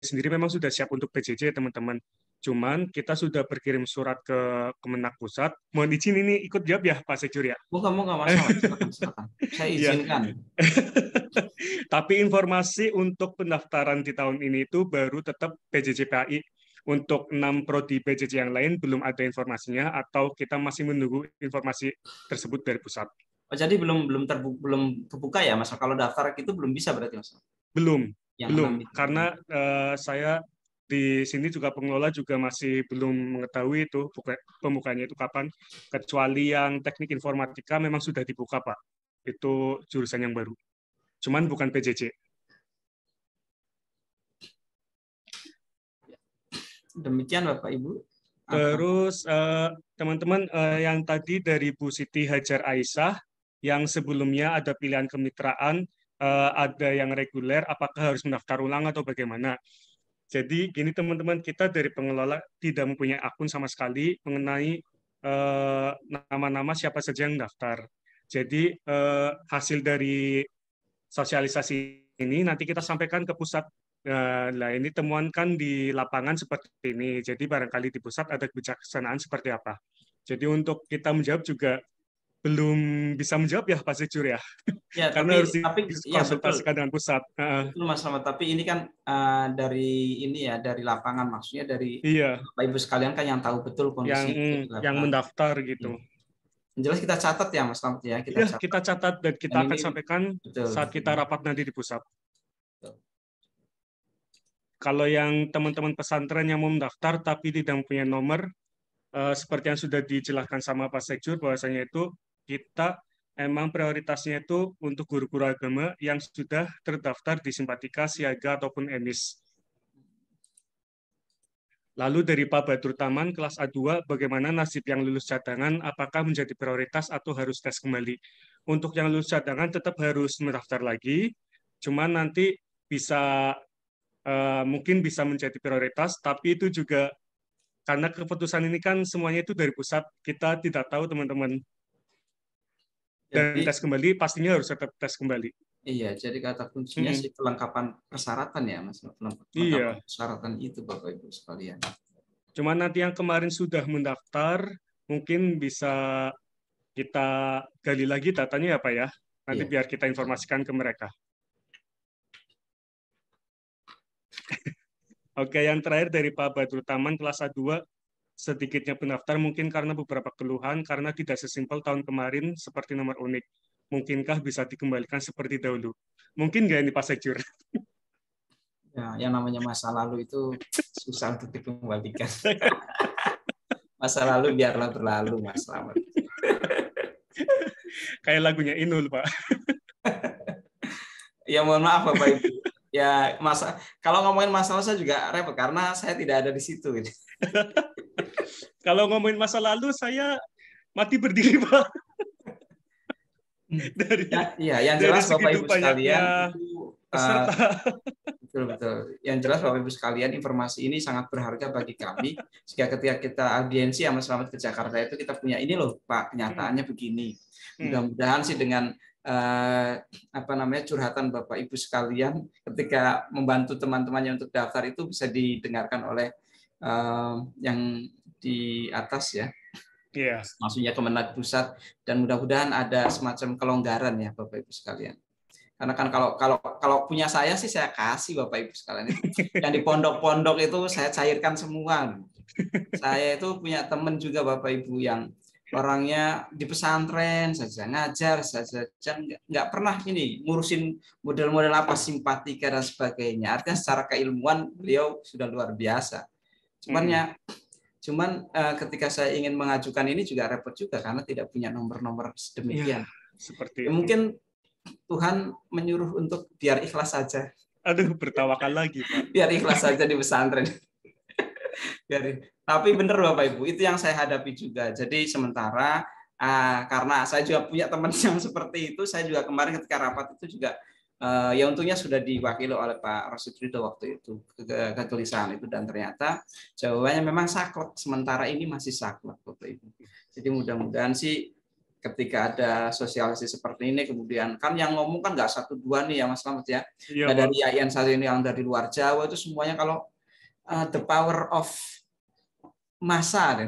S3: sendiri memang sudah siap untuk PJJ teman-teman. Cuman kita sudah berkirim surat ke Kemenak Pusat. Mohon izin ini ikut jawab ya Pak Sekjur ya.
S1: Mau nggak masalah, silakan. Saya izinkan.
S3: Tapi informasi untuk pendaftaran di tahun ini itu baru tetap PJJ PAI. Untuk 6 prodi PJJ yang lain belum ada informasinya, atau kita masih menunggu informasi tersebut dari pusat.
S1: Oh, jadi belum kebuka ya Mas? Kalau daftar itu belum bisa berarti Mas?
S3: Belum. Karena saya di sini juga pengelola juga masih belum mengetahui itu pembukanya itu kapan, kecuali yang teknik informatika memang sudah dibuka Pak. Itu jurusan yang baru. Cuman bukan PJJ.
S1: Demikian Bapak Ibu.
S3: Terus teman-teman yang tadi dari Bu Siti Hajar Aisyah, yang sebelumnya ada pilihan kemitraan, ada yang reguler, apakah harus mendaftar ulang atau bagaimana? Jadi gini teman-teman, kita dari pengelola tidak mempunyai akun sama sekali mengenai nama-nama siapa saja yang daftar. Jadi hasil dari sosialisasi ini nanti kita sampaikan ke pusat. Nah, ini temuan kan di lapangan seperti ini. Jadi barangkali di pusat ada kebijaksanaan seperti apa. Jadi untuk kita menjawab juga belum bisa menjawab ya Pak Sekjur ya.
S1: Ya,
S3: karena harus
S1: ya,
S3: dikonsultasikan dengan pusat.
S1: Betul Mas Slamet, tapi ini kan dari lapangan, maksudnya dari Bapak Ibu sekalian kan yang tahu betul kondisi
S3: yang mendaftar gitu.
S1: Yang jelas kita catat ya Mas Slamet ya.
S3: Kita catat dan kita akan sampaikan saat kita rapat nanti di pusat. Betul. Kalau yang teman-teman pesantren yang mau mendaftar tapi tidak mempunyai nomor, seperti yang sudah dijelaskan sama Pak Sekjur, bahwasanya itu kita emang prioritasnya itu untuk guru-guru agama yang sudah terdaftar di Simpatika, Siaga, ataupun EMIS. Lalu dari Pak Badrul Taman, kelas A2, bagaimana nasib yang lulus cadangan, apakah menjadi prioritas atau harus tes kembali? Untuk yang lulus cadangan tetap harus mendaftar lagi, cuman nanti bisa mungkin bisa menjadi prioritas, tapi itu juga karena keputusan ini kan semuanya itu dari pusat, kita tidak tahu teman-teman. Dan tes kembali pastinya harus tetap tes kembali.
S1: Iya, jadi kata kuncinya sih kelengkapan persyaratan ya Mas.
S3: Iya.
S1: Persyaratan itu Bapak Ibu sekalian.
S3: Cuma nanti yang kemarin sudah mendaftar, mungkin bisa kita gali lagi datanya ya Pak ya. Nanti biar kita informasikan ke mereka. Oke, yang terakhir dari Pak Badrul Taman, kelas A2, sedikitnya pendaftar mungkin karena beberapa keluhan, karena tidak sesimpel tahun kemarin seperti nomor unik. Mungkinkah bisa dikembalikan seperti dahulu? Mungkin nggak ini Pak Sekjur?
S1: Ya, yang namanya masa lalu itu susah untuk dikembalikan. Masa lalu biarlah berlalu, Mas Slamet.
S3: Kayak lagunya Inul, Pak.
S1: Ya mohon maaf Bapak Ibu. Ya kalau ngomongin masalah saya juga repot karena saya tidak ada di situ.
S3: Kalau ngomongin masa lalu saya mati berdiri Pak.
S1: Yang jelas Bapak Ibu sekalian betul. Yang jelas Bapak Ibu sekalian, informasi ini sangat berharga bagi kami. Sehingga ketika kita audiensi sama Slamet ke Jakarta itu kita punya ini loh Pak, kenyataannya begini. Mudah-mudahan sih dengan curhatan Bapak Ibu sekalian ketika membantu teman-temannya untuk daftar itu bisa didengarkan oleh yang di atas ya. Maksudnya Kemenak Pusat, dan mudah-mudahan ada semacam kelonggaran ya Bapak Ibu sekalian. Karena kan kalau punya saya sih saya kasih Bapak Ibu sekalian. Yang di pondok-pondok itu saya cairkan semua. Saya itu punya teman juga Bapak Ibu yang orangnya di pesantren saja, ngajar saja, nggak pernah ini ngurusin model-model apa simpatika dan sebagainya. Artinya secara keilmuan beliau sudah luar biasa. Cuman ketika saya ingin mengajukan ini juga repot juga karena tidak punya nomor-nomor sedemikian.
S3: Seperti
S1: mungkin Tuhan menyuruh untuk biar ikhlas saja.
S3: Aduh, bertawakal lagi Pak.
S1: Biar ikhlas saja di pesantren. Tapi benar Bapak Ibu, itu yang saya hadapi juga. Jadi sementara karena saya juga punya teman yang seperti itu, saya juga kemarin ketika rapat itu juga ya untungnya sudah diwakili oleh Pak Rosid Ridho waktu itu kegelisahan itu, dan ternyata jawabannya memang saklek, sementara ini masih saklek Bapak Ibu. Jadi mudah-mudahan sih ketika ada sosialisasi seperti ini, kemudian kan yang ngomong kan nggak 1-2 nih ya Mas Slamet ya,
S3: Iya,
S1: dari IAIN satu ini yang dari luar Jawa itu semuanya kalau the power of massa.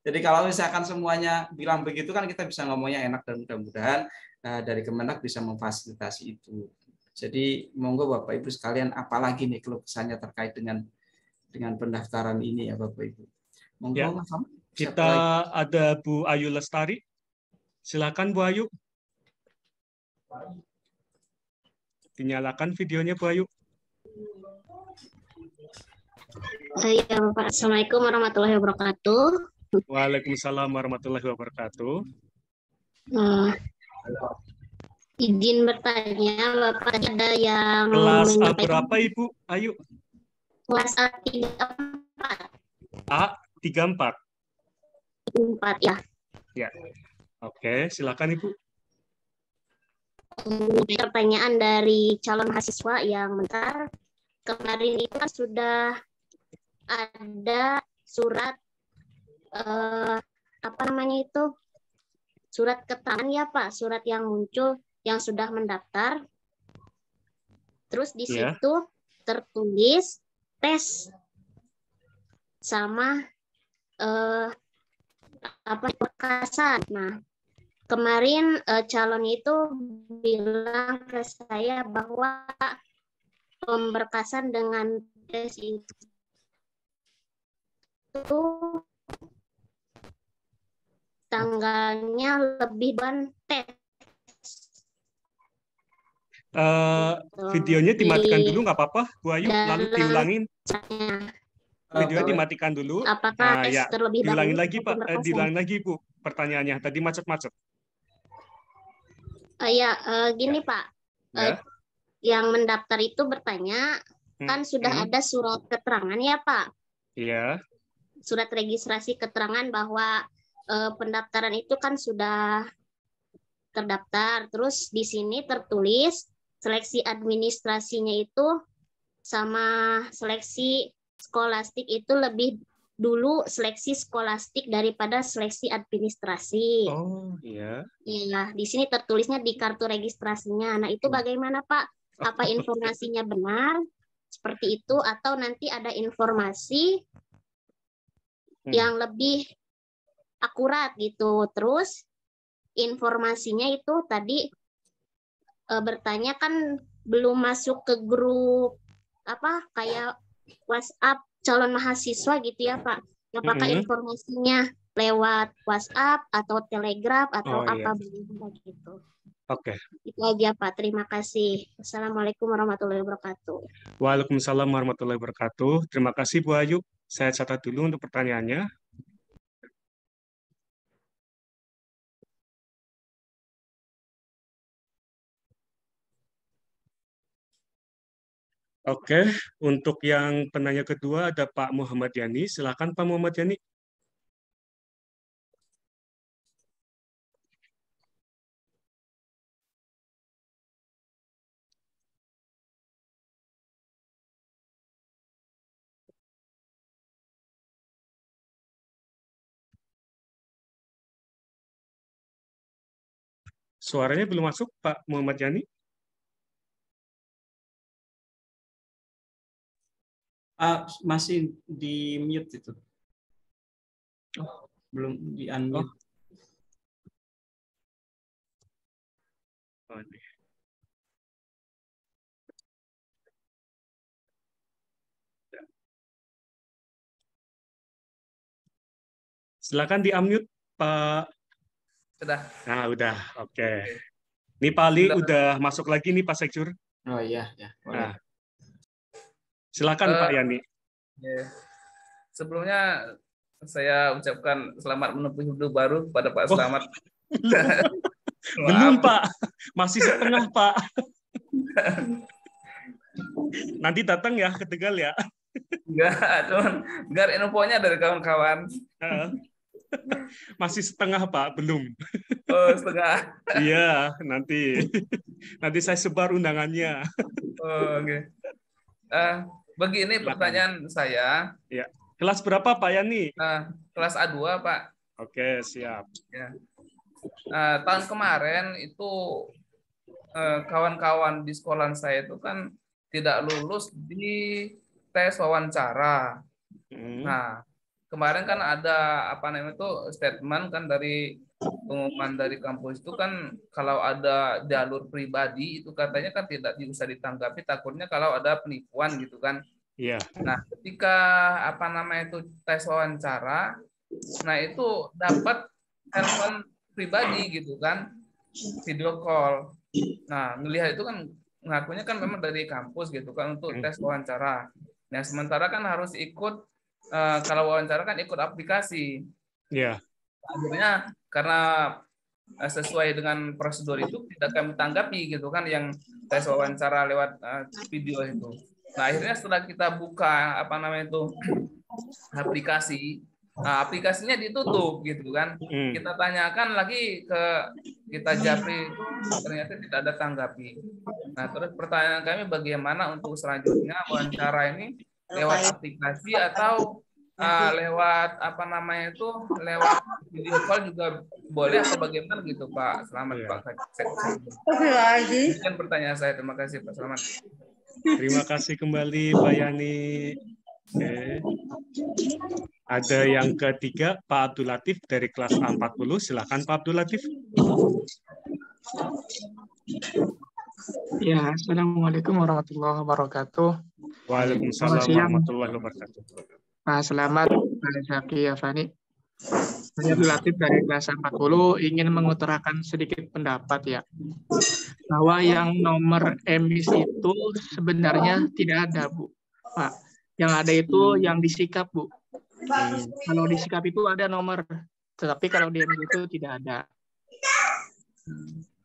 S1: Jadi kalau misalkan semuanya bilang begitu kan kita bisa ngomongnya enak, dan mudah-mudahan dari Kemenak bisa memfasilitasi itu. Jadi monggo Bapak Ibu sekalian, apalagi nih keluh kesahnya terkait dengan pendaftaran ini ya Bapak Ibu. Monggo
S3: ya.
S1: Mas Slamet.
S3: Kita ada Bu Ayu Lestari. Silakan Bu Ayu. Dinyalakan videonya Bu Ayu.
S7: Ya Bapak, Assalamualaikum warahmatullahi wabarakatuh.
S3: Waalaikumsalam warahmatullahi wabarakatuh.
S7: Izin bertanya, Bapak, ada yang
S3: kelas A berapa Ibu Ayu?
S7: Kelas A34.
S3: A34.
S7: 4 ya.
S3: Ya. Oke, silakan Ibu.
S7: Pertanyaan dari calon mahasiswa yang bentar. Kemarin itu kan sudah ada surat apa namanya itu? Surat keterangan ya Pak, surat yang muncul yang sudah mendaftar. Terus di situ tertulis tes sama berkasan. Nah, kemarin calon itu bilang ke saya bahwa pemberkasan dengan tes itu tanggalnya lebih dan tes.
S3: Videonya dimatikan dulu nggak apa-apa Bu Ayu, lalu diulangin. Videonya dimatikan dulu.
S7: Apakah tes terlebih dahulu?
S3: Diulangin lagi Pak, diulangin lagi Bu pertanyaannya. Tadi macet-macet.
S7: Gini Pak. Yang mendaftar itu bertanya, kan sudah ada surat keterangan ya Pak?
S3: Iya.
S7: Surat registrasi keterangan bahwa pendaftaran itu kan sudah terdaftar. Terus di sini tertulis seleksi administrasinya itu sama seleksi skolastik itu lebih dulu seleksi skolastik daripada seleksi administrasi.
S3: Oh iya.
S7: Iya, di sini tertulisnya di kartu registrasinya. Nah itu bagaimana Pak? Apa informasinya benar seperti itu atau nanti ada informasi yang lebih akurat gitu? Terus informasinya itu tadi bertanya kan belum masuk ke grup apa kayak WhatsApp calon mahasiswa gitu ya Pak. Apakah informasinya lewat WhatsApp atau Telegram atau apa begitu?
S3: Oke.
S7: Itu aja Pak. Terima kasih. Assalamualaikum warahmatullahi wabarakatuh.
S3: Waalaikumsalam warahmatullahi wabarakatuh. Terima kasih Bu Ayu. Saya catat dulu untuk pertanyaannya. Oke, untuk yang penanya kedua ada Pak Muhammad Yani. Silakan Pak Muhammad Yani. Suaranya belum masuk Pak Muhammad Yani.
S1: Masih di mute itu. Belum di unmute.
S3: Silakan di unmute Pak.
S8: Sudah.
S3: Nah, udah. Oke. Ini Pak Ali udah masuk lagi nih Pak Sekjur.
S1: Oh iya, ya.
S3: Nah. Silakan Pak Yani.
S8: Sebelumnya saya ucapkan selamat menempuh hidup baru pada Pak Slamet.
S3: Belum Pak, masih setengah Pak. Nanti datang ya ke Tegal ya.
S8: Enggak, cuman dengar infonya dari kawan-kawan.
S3: Masih setengah, Pak, belum.
S8: Oh, setengah.
S3: Iya, nanti saya sebar undangannya.
S8: Oh, oke. Begini pertanyaan saya.
S3: Ya. Kelas berapa, Pak Yani?
S8: Kelas A2, Pak.
S3: Oke, siap.
S8: Ya. Tahun kemarin itu kawan-kawan di sekolah saya itu kan tidak lulus di tes wawancara. Nah, kemarin kan ada apa namanya itu statement kan dari pengumuman dari kampus itu kan kalau ada jalur pribadi itu katanya kan tidak bisa ditanggapi, takutnya kalau ada penipuan gitu kan.
S3: Iya.
S8: Nah, ketika apa namanya itu tes wawancara, nah itu dapat telepon pribadi gitu kan, video call. Nah, ngelihat itu kan ngakunya kan memang dari kampus gitu kan untuk tes wawancara. Nah, sementara kan harus ikut kalau wawancara kan ikut aplikasi.
S3: Iya.
S8: Akhirnya karena sesuai dengan prosedur itu tidak kami tanggapi gitu kan yang tes wawancara lewat video itu. Nah, akhirnya setelah kita buka apa namanya itu aplikasi, aplikasinya ditutup gitu kan. Kita tanyakan lagi ke kita japri, ternyata tidak ada tanggapi. Nah, terus pertanyaan kami bagaimana untuk selanjutnya wawancara ini lewat aplikasi atau lewat apa namanya itu lewat video call juga boleh atau bagaimana gitu Pak? Selamat Pak. Sekian pertanyaan saya. Terima kasih Pak. Selamat.
S3: Terima kasih kembali Pak Yani. Oke. Ada yang ketiga, Pak Abdul Latif dari kelas A40. Silakan Pak Abdul Latif.
S9: Ya, Assalamualaikum warahmatullahi wabarakatuh.
S3: Waalaikumsalam warahmatullahi wabarakatuh.
S9: Pak selamat, Pak Zaki Afani. Saya Abdul Latif dari kelas 40 ingin mengutarakan sedikit pendapat ya. Bahwa yang nomor emis itu sebenarnya tidak ada, Bu. Pak, yang ada itu yang disikap, Bu. Kalau disikap itu ada nomor, tetapi kalau di emis itu tidak ada.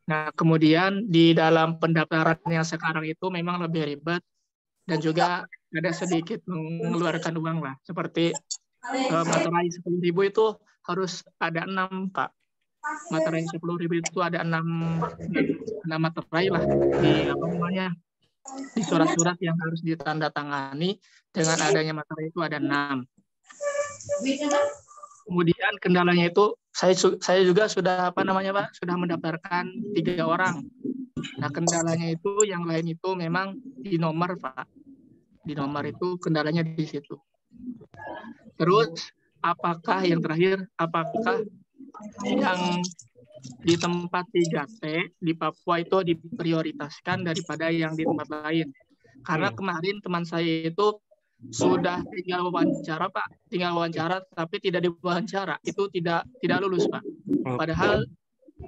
S9: Nah, kemudian di dalam pendaftaran yang sekarang itu memang lebih ribet dan juga ada sedikit mengeluarkan uang lah. Seperti materai 10.000 itu harus ada 6, Pak. Materai 10.000 itu ada 6 materai lah di apa namanya di surat-surat yang harus ditandatangani. Dengan adanya materai itu ada 6. Kemudian kendalanya itu saya juga sudah apa namanya Pak sudah mendaftarkan 3 orang. Nah kendalanya itu yang lain itu memang di nomor Pak, di nomor itu kendalanya di situ. Terus apakah yang terakhir apakah yang di tempat 3T di Papua itu diprioritaskan daripada yang di tempat lain? Karena kemarin teman saya itu sudah tinggal wawancara Pak, tinggal wawancara tapi tidak diwawancara, itu tidak lulus Pak. Padahal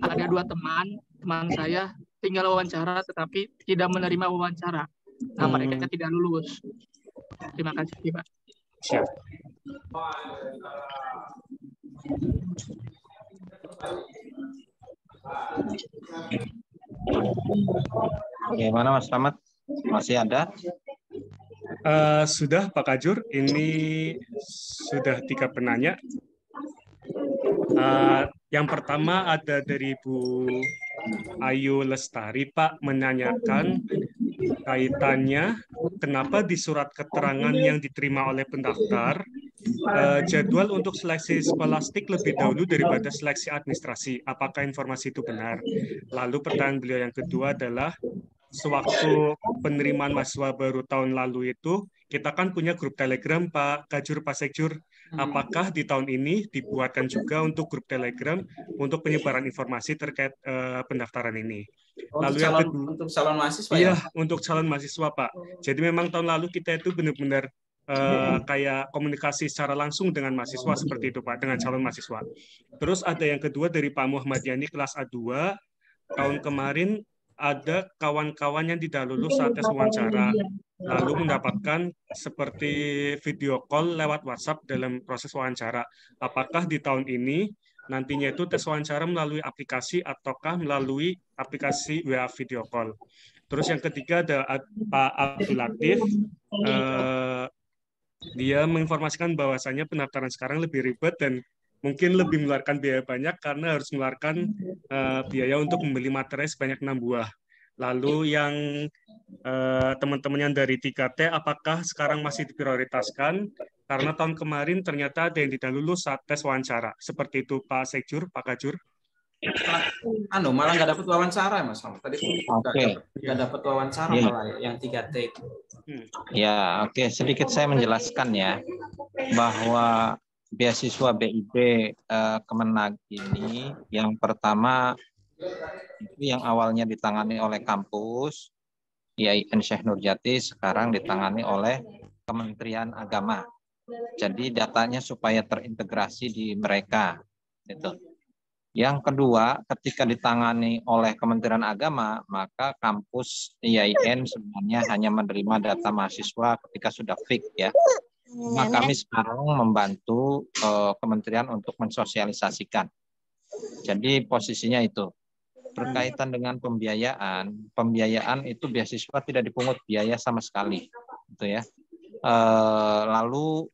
S9: ada 2 teman saya tinggal wawancara tetapi tidak menerima wawancara. Nah, mereka tidak lulus. Terima kasih Pak.
S3: Siap.
S4: Bagaimana Mas Slamet? Masih ada?
S3: Sudah Pak Kajur, ini sudah 3 penanya. Yang pertama ada dari Bu Ayu Lestari, Pak, menanyakan kaitannya kenapa di surat keterangan yang diterima oleh pendaftar jadwal untuk seleksi skolastik lebih dahulu daripada seleksi administrasi. Apakah informasi itu benar? Lalu pertanyaan beliau yang kedua adalah sewaktu penerimaan mahasiswa baru tahun lalu itu, kita kan punya grup Telegram, Pak Kajur, Pak Sekjur. Apakah di tahun ini dibuatkan juga untuk grup Telegram untuk penyebaran informasi terkait pendaftaran ini? Lalu yang kedua,
S1: untuk calon mahasiswa
S3: iya,
S1: ya?
S3: untuk calon mahasiswa, Pak. Jadi memang tahun lalu kita itu benar-benar kayak komunikasi secara langsung dengan mahasiswa seperti itu, Pak, dengan calon mahasiswa. Terus ada yang kedua dari Pak Muhammad Yani kelas A2, tahun kemarin ada kawan-kawan yang tidak lulus saat tes wawancara, lalu mendapatkan seperti video call lewat WhatsApp dalam proses wawancara. Apakah di tahun ini nantinya itu tes wawancara melalui aplikasi ataukah melalui aplikasi WA video call? Terus yang ketiga ada Pak Abdul Latif, Dia menginformasikan bahwasannya pendaftaran sekarang lebih ribet dan mungkin lebih mengeluarkan biaya banyak karena harus mengeluarkan biaya untuk membeli materai sebanyak 6 buah. Lalu yang teman-teman yang dari 3T, apakah sekarang masih diprioritaskan? Karena tahun kemarin ternyata ada yang tidak lulus saat tes wawancara. Seperti itu Pak Sekjur, Pak Kajur.
S1: Malah nggak dapat wawancara Mas. Tadi
S4: Oke.
S1: nggak dapat wawancara
S4: Iya.
S1: malah yang 3T itu.
S4: Ya, oke. Sedikit saya menjelaskan ya bahwa beasiswa BIP Kemenag ini yang pertama itu yang awalnya ditangani oleh kampus IAIN Syekh Nurjati, sekarang ditangani oleh Kementerian Agama. Jadi datanya supaya terintegrasi di mereka. Gitu. Yang kedua, ketika ditangani oleh Kementerian Agama, maka kampus IAIN sebenarnya hanya menerima data mahasiswa ketika sudah fix ya. Nah, kami sekarang membantu kementerian untuk mensosialisasikan. Jadi posisinya itu. Berkaitan dengan pembiayaan itu beasiswa tidak dipungut biaya sama sekali, gitu ya. Lalu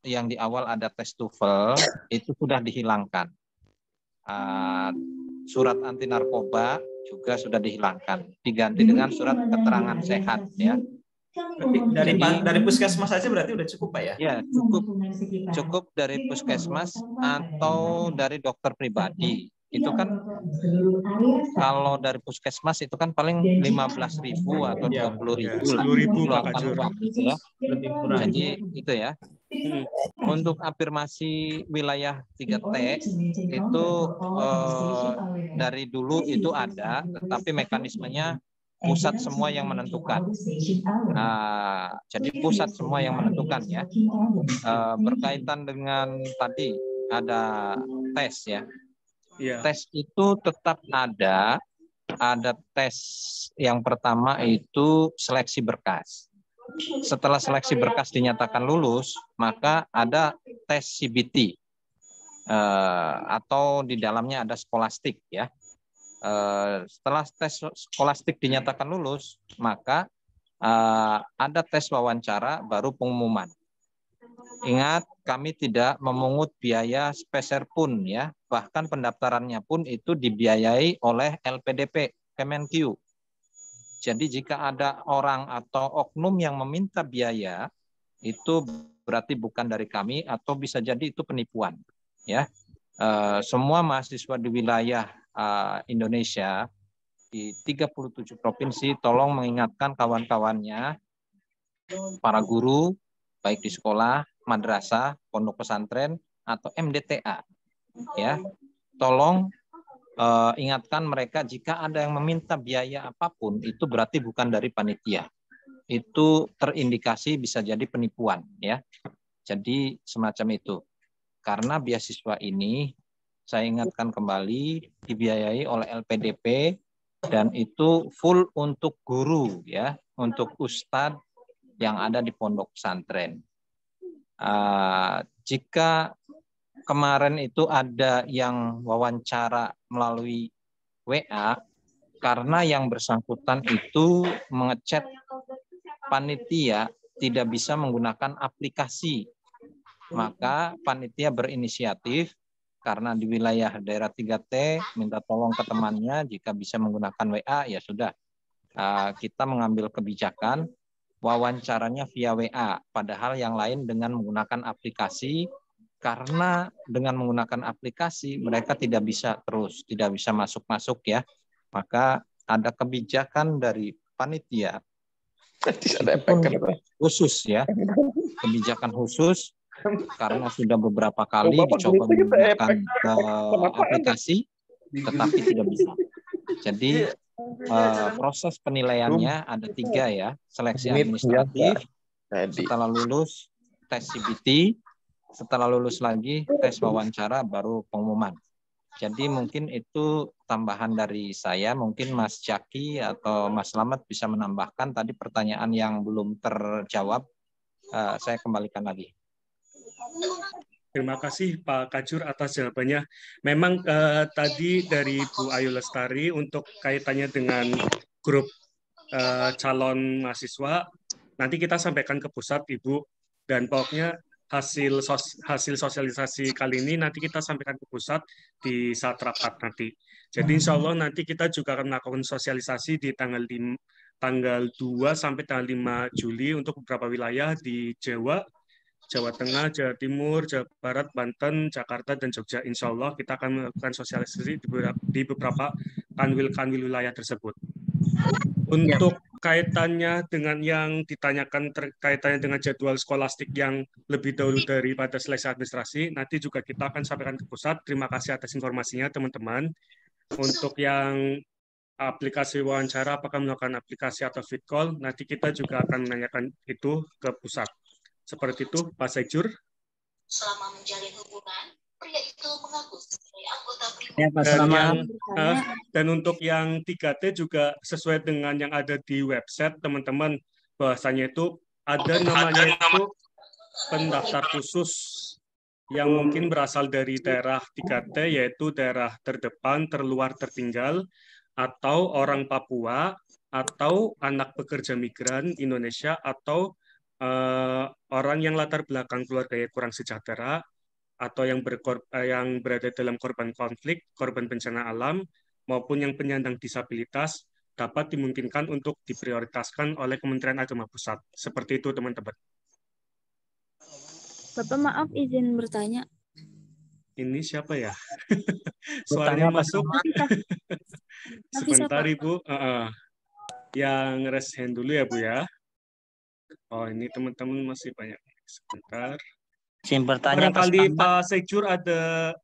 S4: yang di awal ada tes TOEFL itu sudah dihilangkan. Surat anti narkoba juga sudah dihilangkan, diganti dengan surat keterangan sehat, ya.
S1: Dari puskesmas saja berarti udah cukup Pak ya?
S4: Ya, cukup dari puskesmas atau dari dokter pribadi. Itu kan kalau dari puskesmas itu kan paling 15.000 atau 20.000 lah.
S3: 10.000 Pak Kajur.
S4: Ya. Jadi itu ya. Untuk afirmasi wilayah 3T itu dari dulu itu ada, tetapi mekanismenya pusat semua yang menentukan. Jadi pusat semua yang menentukan ya. Berkaitan dengan tadi ada tes ya. Tes itu tetap ada tes yang pertama itu seleksi berkas. Setelah seleksi berkas dinyatakan lulus, maka ada tes CBT atau di dalamnya ada skolastik ya. Setelah tes skolastik dinyatakan lulus, maka ada tes wawancara baru pengumuman. Ingat, kami tidak memungut biaya sepeser pun ya. Bahkan pendaftarannya pun itu dibiayai oleh LPDP Kemenkyu. Jadi jika ada orang atau oknum yang meminta biaya, itu berarti bukan dari kami atau bisa jadi itu penipuan. Ya, semua mahasiswa di wilayah Indonesia di 37 provinsi, tolong mengingatkan kawan-kawannya, para guru, baik di sekolah, madrasah, pondok pesantren, atau MDTA. Ya, tolong ingatkan mereka jika ada yang meminta biaya apapun, itu berarti bukan dari panitia. Itu terindikasi bisa jadi penipuan. Ya, jadi semacam itu. Karena beasiswa ini, saya ingatkan kembali, dibiayai oleh LPDP, dan itu full untuk guru, ya, untuk ustadz yang ada di pondok pesantren. Jika kemarin itu ada yang wawancara melalui WA, karena yang bersangkutan itu mengechat panitia tidak bisa menggunakan aplikasi, maka panitia berinisiatif karena di wilayah daerah 3T minta tolong ke temannya jika bisa menggunakan WA, ya sudah, kita mengambil kebijakan wawancaranya via WA, padahal yang lain dengan menggunakan aplikasi, karena dengan menggunakan aplikasi mereka tidak bisa masuk ya, maka ada kebijakan dari panitia khusus ya, kebijakan khusus karena sudah beberapa kali dicoba menggunakan aplikasi tetapi tidak bisa. Jadi proses penilaiannya ada 3 ya, seleksi administratif, setelah lulus tes CBT, setelah lulus lagi tes wawancara baru pengumuman. Jadi mungkin itu tambahan dari saya, mungkin Mas Jaki atau Mas Slamet bisa menambahkan tadi pertanyaan yang belum terjawab, saya kembalikan lagi.
S3: Terima kasih Pak Kajur atas jawabannya. Memang tadi dari Bu Ayu Lestari untuk kaitannya dengan grup calon mahasiswa, nanti kita sampaikan ke pusat Ibu. Dan pokoknya hasil sosialisasi kali ini nanti kita sampaikan ke pusat di saat rapat nanti. Jadi insya Allah nanti kita juga akan melakukan sosialisasi di tanggal 2 sampai tanggal 5 Juli untuk beberapa wilayah di Jawa, Jawa Tengah, Jawa Timur, Jawa Barat, Banten, Jakarta, dan Jogja. Insya Allah kita akan melakukan sosialisasi di beberapa kanwil-kanwil wilayah tersebut. Untuk kaitannya dengan yang ditanyakan kaitannya dengan jadwal skolastik yang lebih dahulu daripada seleksi administrasi, nanti juga kita akan sampaikan ke pusat. Terima kasih atas informasinya, teman-teman. Untuk yang aplikasi wawancara, apakah melakukan aplikasi atau fit call, nanti kita juga akan menanyakan itu ke pusat. Seperti itu, Pak Sekjur.
S10: Selama menjalin hubungan, pria itu mengaku sebagai anggota
S3: dan untuk yang 3T juga sesuai dengan yang ada di website, teman-teman, bahwasanya itu ada namanya itu pendaftar khusus yang mungkin berasal dari daerah 3T, yaitu daerah terdepan, terluar, tertinggal, atau orang Papua, atau anak pekerja migran Indonesia, atau orang yang latar belakang keluarganya kurang sejahtera, atau yang berada dalam korban konflik, korban bencana alam, maupun yang penyandang disabilitas, dapat dimungkinkan untuk diprioritaskan oleh Kementerian Agama Pusat. Seperti itu, teman-teman.
S11: Bapak, maaf izin bertanya.
S3: Ini siapa ya? Suaranya masuk. Sebentar, Ibu. Yang raise hand dulu ya, Bu ya. Oh, ini teman-teman masih banyak. Sebentar. Barangkali Pak Sekjur ada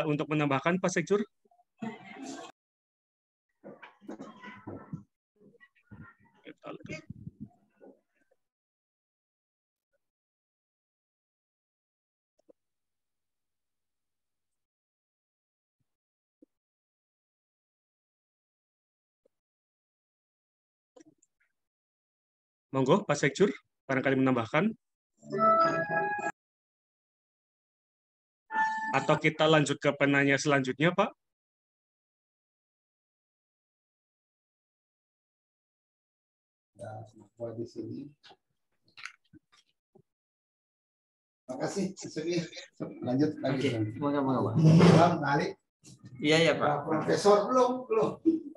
S3: untuk menambahkan, Pak Sekjur? Monggo, Pak Sekjur, barangkali menambahkan. Atau kita lanjut ke penanya selanjutnya, Pak?
S12: Di sini. Makasih. Lanjut lagi.
S1: Moga-moga, Pak.
S12: Balik.
S1: Iya, Pak.
S12: Profesor belum.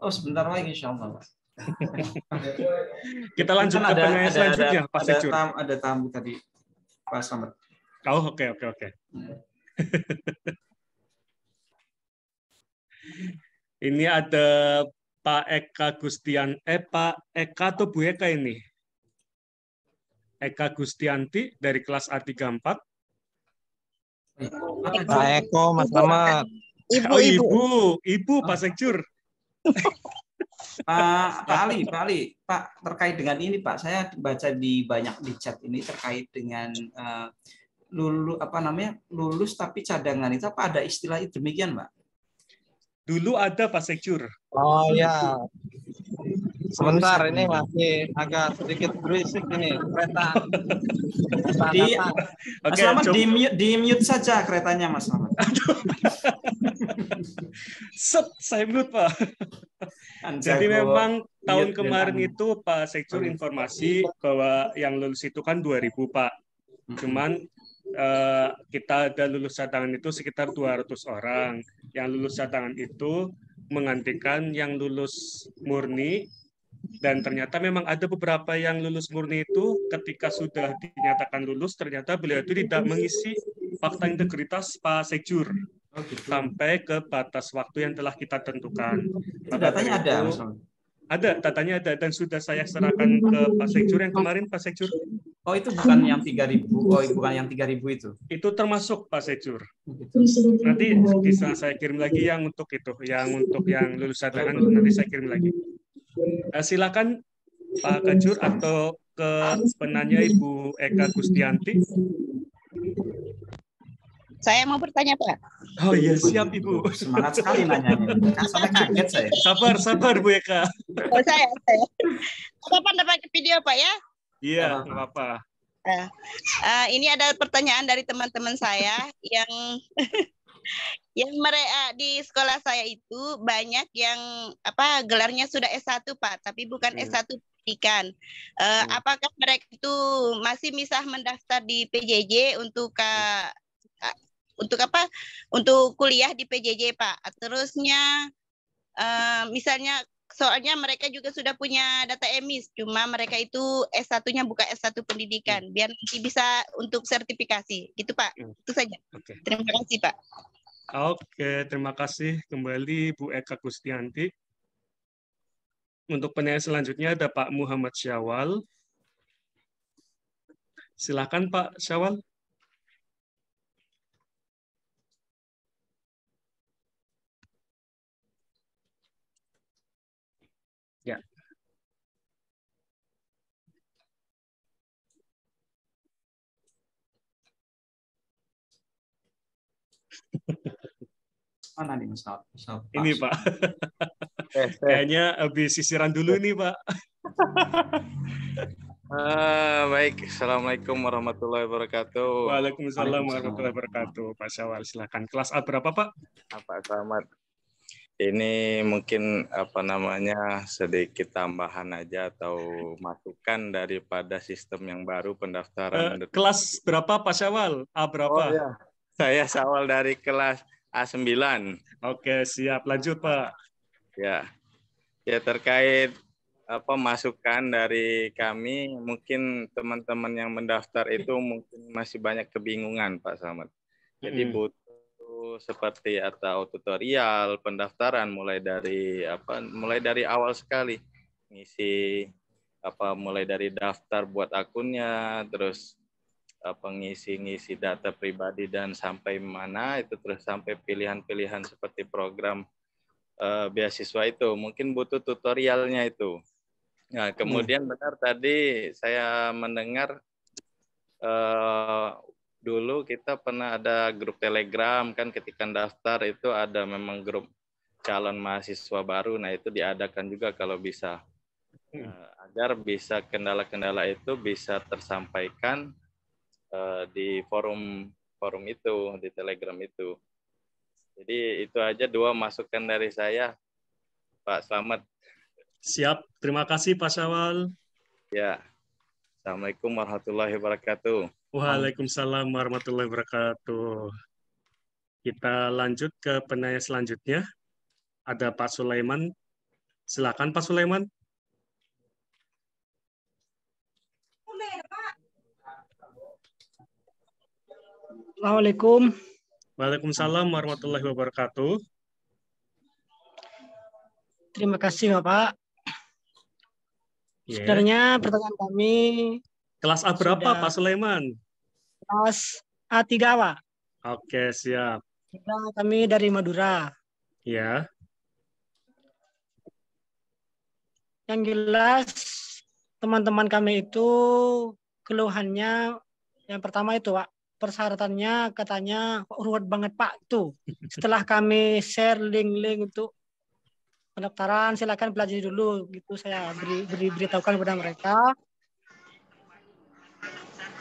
S1: Oh, sebentar lagi insya Allah, Pak.
S3: Kita lanjut ke penanya selanjutnya, Pak Sekjur.
S1: Ada tamu tadi, Pak Slamet.
S3: Oh, oke. Ini ada Pak Eka Gustian, Pak Eka atau Bu Eka ini? Eka Gustianti dari kelas A34.
S4: Pak Eko, Mas Slamet.
S3: Ibu Pak Sekjur.
S1: Pak Ali, Pak, terkait dengan ini, Pak, saya baca di chat ini terkait dengan lulus tapi cadangan itu apa, ada istilah itu demikian, Pak?
S3: Dulu ada, Pak Sekjur.
S4: Oh ya. Sebentar, ini masih agak sedikit berisik ini kereta.
S1: Mas Slamet di mute saja keretanya, Mas Slamet.
S3: Saya mute, Pak. Jadi memang tahun kemarin itu Pak Sekjur informasi bahwa yang lulus itu kan 2.000, Pak. Cuman kita ada lulus cadangan itu sekitar 200 orang. Yang lulus cadangan itu menggantikan yang lulus murni, dan ternyata memang ada beberapa yang lulus murni itu ketika sudah dinyatakan lulus, ternyata beliau itu tidak mengisi fakta integritas Pak Sekjur. Sampai ke batas waktu yang telah kita tentukan.
S1: Datanya ada,
S3: Ada, datanya ada, dan sudah saya serahkan ke Pak Sekjur yang kemarin, Pak Sekjur.
S1: Oh, itu bukan yang 3.000. Oh, bukan yang 3.000 itu.
S3: Itu termasuk, Pak Sekjur. Nanti bisa saya kirim lagi yang untuk itu, yang lulus cadangan nanti saya kirim lagi. Silakan Pak Kajur atau ke penanya Ibu Eka Gustianti.
S13: Saya mau bertanya, Pak.
S3: Oh iya, siap Ibu.
S1: Semangat sekali nanyanya. Sampai kaget saya.
S3: Sabar Bu Eka.
S13: Oh, saya. Kapan dapat video, Pak ya?
S3: Iya, nggak apa-apa.
S13: Ini ada pertanyaan dari teman-teman saya yang mereka di sekolah saya itu banyak yang gelarnya sudah S1, Pak, tapi bukan S1 pendidikan. Apakah mereka itu masih bisa mendaftar di PJJ untuk apa? Untuk kuliah di PJJ, Pak. Terusnya misalnya soalnya mereka juga sudah punya data emis, cuma mereka itu S1-nya bukan S1 pendidikan, biar nanti bisa untuk sertifikasi. Gitu, Pak. Itu saja. Terima kasih, Pak.
S3: Oke, terima kasih kembali Bu Eka Gustianti. Untuk penanya selanjutnya ada Pak Muhammad Syawal. Silakan Pak Syawal. Ya.
S1: Mana nih Mas?
S3: Ini Pak. Kayaknya habis sisiran dulu nih Pak.
S14: Baik, Assalamualaikum warahmatullahi wabarakatuh.
S3: Waalaikumsalam warahmatullahi wabarakatuh. Pak Syawal, silakan. Kelas A berapa Pak?
S14: Pak Selamat. Ini mungkin sedikit tambahan aja atau masukan daripada sistem yang baru pendaftaran.
S3: Kelas berapa Pak Syawal? A berapa?
S14: Oh, ya. Saya Syawal dari kelas A9.
S3: Oke, siap. Lanjut Pak.
S14: Ya, terkait masukan dari kami, mungkin teman-teman yang mendaftar itu mungkin masih banyak kebingungan Pak Selamat. Jadi butuh seperti atau tutorial pendaftaran mulai dari awal sekali, mulai dari daftar buat akunnya, terus ngisi data pribadi dan sampai mana itu, terus sampai pilihan-pilihan seperti program beasiswa itu mungkin butuh tutorialnya itu. Nah, kemudian benar tadi saya mendengar dulu kita pernah ada grup Telegram kan, ketika daftar itu ada memang grup calon mahasiswa baru. Nah, itu diadakan juga kalau bisa, agar bisa kendala-kendala itu bisa tersampaikan di forum itu, di Telegram itu. Jadi itu aja 2 masukan dari saya, Pak Selamat.
S3: Siap, terima kasih Pak Syawal.
S14: Ya, Assalamualaikum warahmatullahi wabarakatuh.
S3: Waalaikumsalam warahmatullahi wabarakatuh. Kita lanjut ke penanya selanjutnya. Ada Pak Sulaiman. Silakan Pak Sulaiman.
S15: Assalamualaikum.
S3: Waalaikumsalam warahmatullahi wabarakatuh.
S15: Terima kasih Bapak. Sebenarnya pertanyaan kami.
S3: Kelas A berapa Pak Sulaiman?
S15: Kelas A3 Pak.
S3: Oke, siap.
S15: Kami dari Madura.
S3: Ya.
S15: Yang jelas teman-teman kami itu keluhannya yang pertama itu Pak, persyaratannya katanya ruwet banget Pak tuh. Setelah kami share link-link untuk pendaftaran, silakan pelajari dulu gitu, saya beritahukan kepada mereka.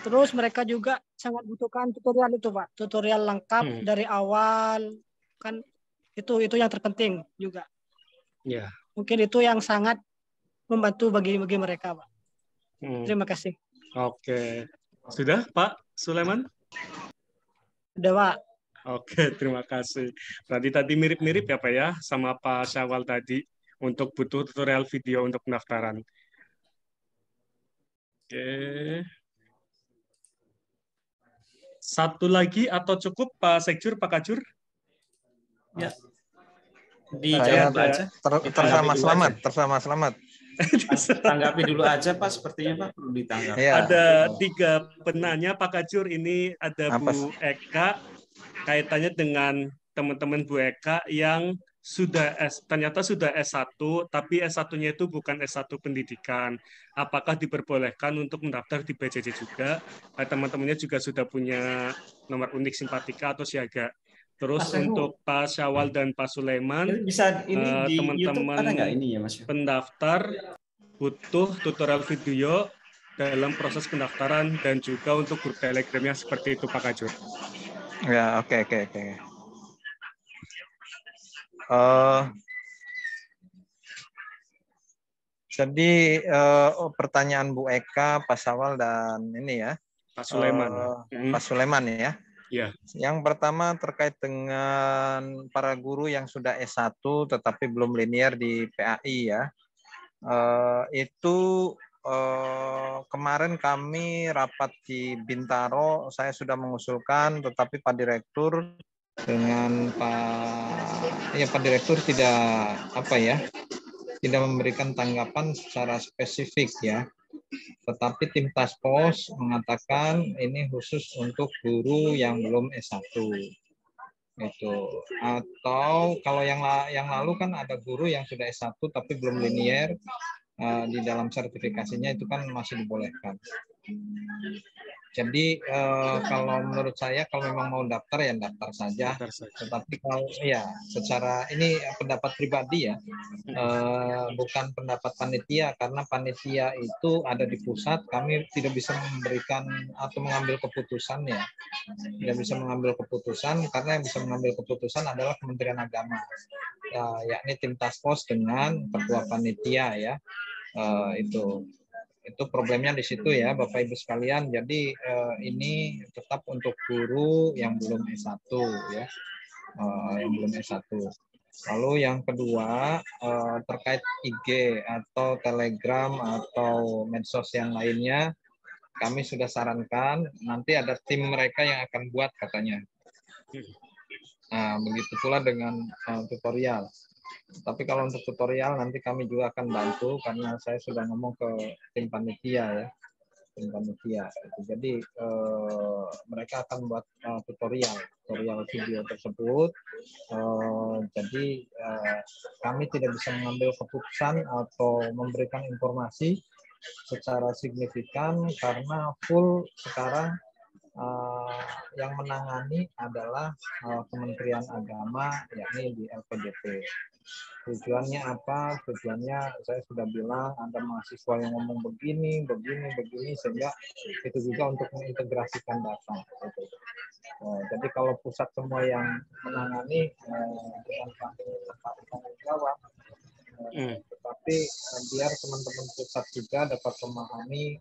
S15: Terus mereka juga sangat butuhkan tutorial itu Pak, tutorial lengkap dari awal, kan itu yang terpenting juga.
S3: Ya.
S15: Mungkin itu yang sangat membantu bagi mereka Pak. Terima kasih.
S3: Oke, sudah Pak Sulaiman?
S15: Sudah Pak.
S3: Oke, terima kasih. Berarti tadi mirip-mirip ya Pak ya, sama Pak Syawal tadi, untuk butuh tutorial video untuk pendaftaran. Oke. Satu lagi atau cukup Pak Sekjur, Pak Kajur?
S1: Ya.
S4: Dijawab aja. Terserah Selamat.
S1: Tanggapi dulu aja Pak, sepertinya Pak perlu ditanggapi.
S3: Ya. Ada 3 penanya Pak Kajur, ini ada Bu Eka, kaitannya dengan teman-teman Bu Eka yang ternyata sudah S1, tapi S1-nya itu bukan S1 pendidikan. Apakah diperbolehkan untuk mendaftar di PJJ juga? Teman-temannya juga sudah punya nomor unik simpatika atau siaga. Terus untuk Pak Syawal dan Pak Sulaiman,
S1: bisa ini di
S3: teman-teman pendaftar butuh tutorial video dalam proses pendaftaran dan juga untuk grup Telegramnya seperti itu Pak Kajur.
S4: Ya, oke. Jadi pertanyaan Bu Eka, Pak Sawal dan ini ya,
S3: Pak Sulaiman.
S4: Pak Sulaiman ya.
S3: Ya.
S4: Yang pertama terkait dengan para guru yang sudah S1 tetapi belum linear di PAI ya. Itu kemarin kami rapat di Bintaro, saya sudah mengusulkan, tetapi Pak Direktur dengan Pak Direktur tidak memberikan tanggapan secara spesifik ya. Tetapi tim task force mengatakan ini khusus untuk guru yang belum S1. Itu. Atau kalau yang lalu kan ada guru yang sudah S1 tapi belum linear, di dalam sertifikasinya itu kan masih dibolehkan. Jadi kalau menurut saya kalau memang mau daftar ya daftar saja. Tetapi kalau ya secara ini pendapat pribadi ya, bukan pendapat panitia, karena panitia itu ada di pusat, kami tidak bisa memberikan atau mengambil keputusan ya. Tidak bisa mengambil keputusan karena yang bisa mengambil keputusan adalah Kementerian Agama, yakni tim task force dengan ketua panitia ya. Itu problemnya di situ ya Bapak Ibu sekalian. Jadi ini tetap untuk guru yang belum S1 ya, yang belum S1. Lalu yang kedua terkait IG atau Telegram atau medsos yang lainnya, kami sudah sarankan nanti ada tim mereka yang akan buat katanya. Nah, begitu pula dengan tutorial. Tapi kalau untuk tutorial nanti kami juga akan bantu karena saya sudah ngomong ke tim panitia ya, tim panitia. Jadi mereka akan buat tutorial video tersebut. Jadi kami tidak bisa mengambil keputusan atau memberikan informasi secara signifikan karena full sekarang yang menangani adalah Kementerian Agama, yakni di LPDP. Tujuannya apa? Tujuannya saya sudah bilang ada mahasiswa yang ngomong begini, sehingga itu juga untuk mengintegrasikan data. Jadi kalau pusat semua yang menangani dengan tanggung jawab, tetapi biar teman-teman pusat juga dapat memahami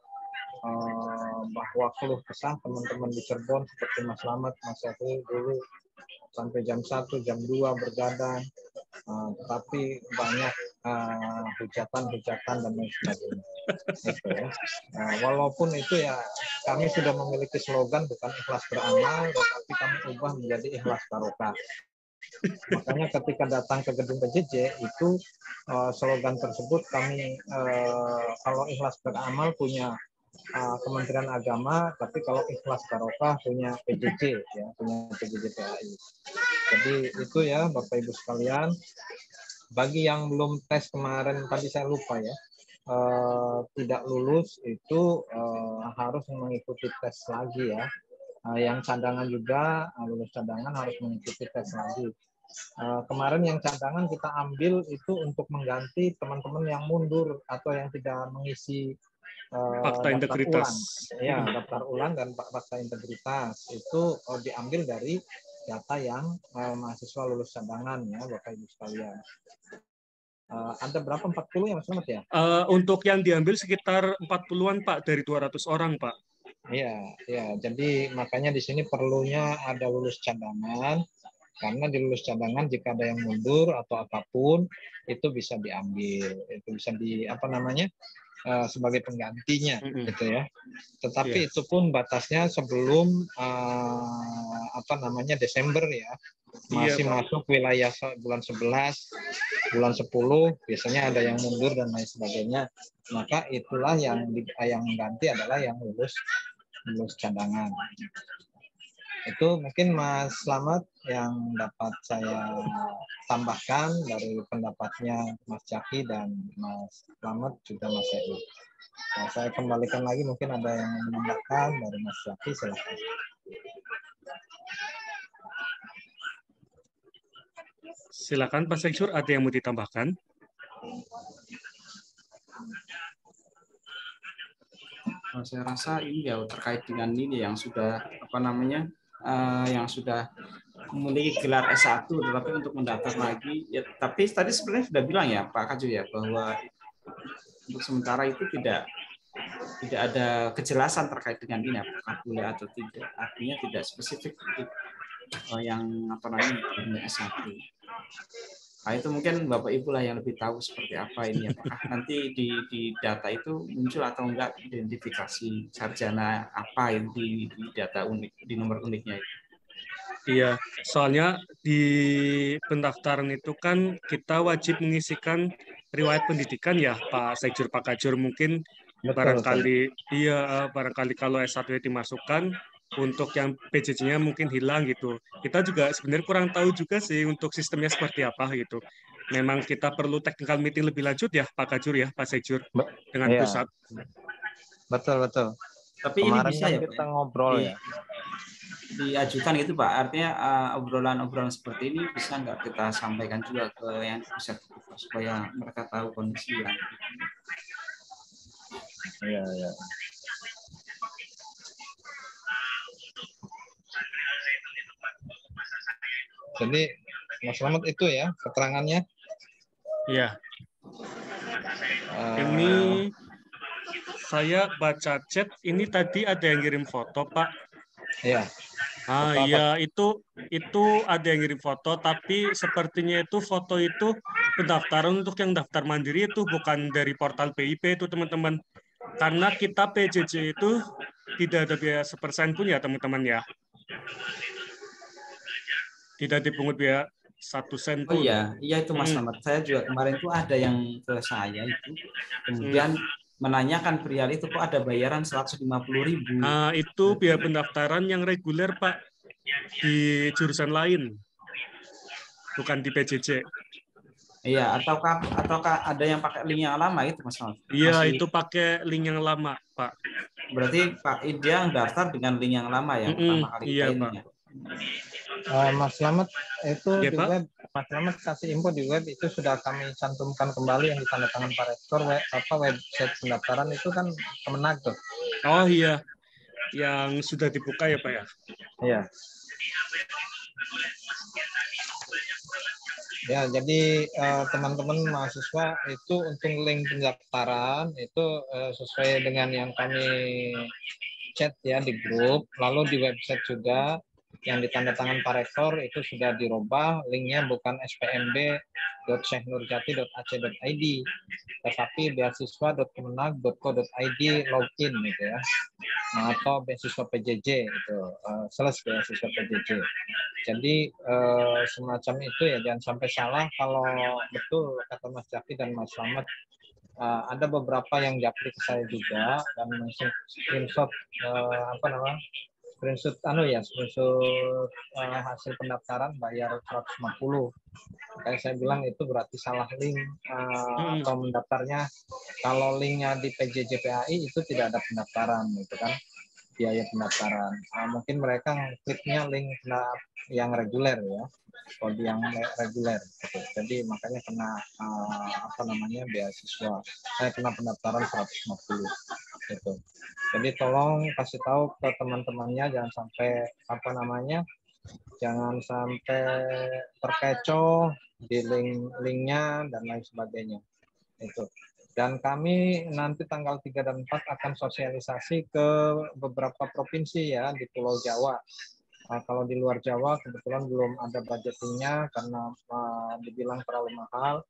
S4: bahwa keluh kesah teman-teman di Cirebon seperti Mas Slamet, Mas Syafri dulu sampai jam 1, jam 2 bergadang, tetapi banyak hujatan dan lain sebagainya. Itu ya. Walaupun itu ya kami sudah memiliki slogan bukan ikhlas beramal, tetapi kami ubah menjadi ikhlas barokah. Makanya ketika datang ke gedung PJJ itu slogan tersebut kami kalau ikhlas beramal punya Kementerian Agama, tapi kalau ikhlas barokah punya PJJ ya, punya PJJ PAI. Jadi itu ya Bapak Ibu sekalian. Bagi yang belum tes kemarin tadi saya lupa ya, tidak lulus itu harus mengikuti tes lagi ya. Yang cadangan juga lulus cadangan harus mengikuti tes lagi. Kemarin yang cadangan kita ambil itu untuk mengganti teman-teman yang mundur atau yang tidak mengisi
S3: fakta integritas.
S4: Daftar ulang dan fakta integritas itu diambil dari data yang mahasiswa lulus cadangan ya Bapak Ibu sekalian. Ada berapa 40 ya Mas Slamet ya?
S3: Untuk yang diambil sekitar 40-an Pak dari 200 orang Pak.
S4: Iya, ya. Jadi makanya di sini perlunya ada lulus cadangan, karena di lulus cadangan jika ada yang mundur atau apapun itu bisa diambil, itu bisa sebagai penggantinya gitu ya. Tetapi itu pun batasnya sebelum Desember ya. Masih masuk wilayah bulan 11, bulan 10 biasanya ada yang mundur dan lain sebagainya. Maka itulah yang mengganti adalah yang lulus cadangan. Itu mungkin Mas Slamet yang dapat saya tambahkan dari pendapatnya Mas Jaki dan Mas Slamet juga Mas Edu. Nah, saya kembalikan lagi, mungkin ada yang menambahkan dari Mas Jaki, silakan.
S3: Silakan Pak Seksur, ada yang mau ditambahkan?
S1: Saya rasa ini ya terkait dengan ini yang sudah yang sudah memiliki gelar S1 tetapi untuk mendaftar lagi ya, tapi tadi sebenarnya sudah bilang ya Pak Kaju ya bahwa untuk sementara itu tidak ada kejelasan terkait dengan ini apakah boleh atau tidak. Artinya tidak spesifik untuk yang apa namanya S1. Nah, itu mungkin Bapak Ibu lah yang lebih tahu seperti apa ini, apakah nanti di data itu muncul atau enggak identifikasi sarjana apa yang di data unik, di nomor uniknya itu.
S3: Iya, soalnya di pendaftaran itu kan kita wajib mengisikan riwayat pendidikan ya, Pak Sekjur, Pak Kajur. Mungkin barangkali barangkali kalau S1 dimasukkan, untuk yang PJJ-nya mungkin hilang gitu. Kita juga sebenarnya kurang tahu juga sih untuk sistemnya seperti apa gitu. Memang kita perlu technical meeting lebih lanjut ya, Pak Kajur ya, Pak Sekjur, dengan pusat.
S4: Betul.
S1: Tapi
S4: Kemarin
S1: ini bisa
S4: kan
S1: ya,
S4: kita ngobrol ya.
S1: Diajukan itu Pak, artinya obrolan-obrolan seperti ini bisa nggak kita sampaikan juga ke yang bisa supaya mereka tahu kondisi yang
S4: Iya. Jadi Mas Slamet itu ya keterangannya.
S3: Iya. Ini saya baca chat, ini tadi ada yang kirim foto, Pak.
S4: Iya.
S3: Iya, itu ada yang kirim foto, tapi sepertinya itu foto itu pendaftaran untuk yang daftar mandiri itu bukan dari portal PIP itu, teman-teman. Karena kita PJJ itu tidak ada biaya 1% pun ya, teman-teman ya. Tidak dipungut biaya 1 sen pun.
S1: Oh iya itu Mas Slamet. Saya juga kemarin itu ada yang ke saya itu, kemudian menanyakan perihal itu kok ada bayaran 150.000.
S3: Nah, itu biaya pendaftaran yang reguler, Pak, di jurusan lain, bukan di PJJ.
S1: Iya, ataukah ada yang pakai link yang lama itu Mas Slamet?
S3: Iya, itu pakai link yang lama, Pak.
S1: Berarti Pak dia daftar dengan link yang lama yang pertama kali kita ini ya.
S4: Mas Slamet itu
S3: ya,
S4: di
S3: Pak?
S4: web, Mas Slamet kasih info di web itu sudah kami cantumkan kembali yang ditandatangan Pak Rektor, website pendaftaran itu kan Kemenag tuh.
S3: Oh iya, yang sudah dibuka ya Pak ya?
S4: Iya. Ya, jadi teman-teman mahasiswa itu untuk link pendaftaran itu sesuai dengan yang kami chat ya di grup, lalu di website juga yang ditandatangan Pak Rektor itu sudah dirubah, linknya bukan spmb.syekhnurjati.ac.id tetapi beasiswa.kemenag.co.id login gitu ya, atau beasiswa PJJ itu beasiswa PJJ. Jadi semacam itu ya, jangan sampai salah. Kalau betul kata Mas Jaki dan Mas Slamet, ada beberapa yang japri ke saya juga dan screenshot screenshot hasil pendaftaran bayar 150. Kayak saya bilang itu berarti salah link atau mendaftarnya. Kalau linknya di PJJ PAI itu tidak ada pendaftaran gitu kan, biaya pendaftaran. Mungkin mereka kliknya link yang reguler ya, kode yang reguler gitu. Jadi makanya kena beasiswa. Saya kena pendaftaran 150 gitu. Jadi tolong kasih tahu ke teman-temannya jangan sampai jangan sampai terkecoh di linknya dan lain sebagainya. Itu. Dan kami nanti tanggal 3 dan 4 akan sosialisasi ke beberapa provinsi ya di Pulau Jawa. Kalau di luar Jawa kebetulan belum ada budgetingnya karena dibilang terlalu mahal,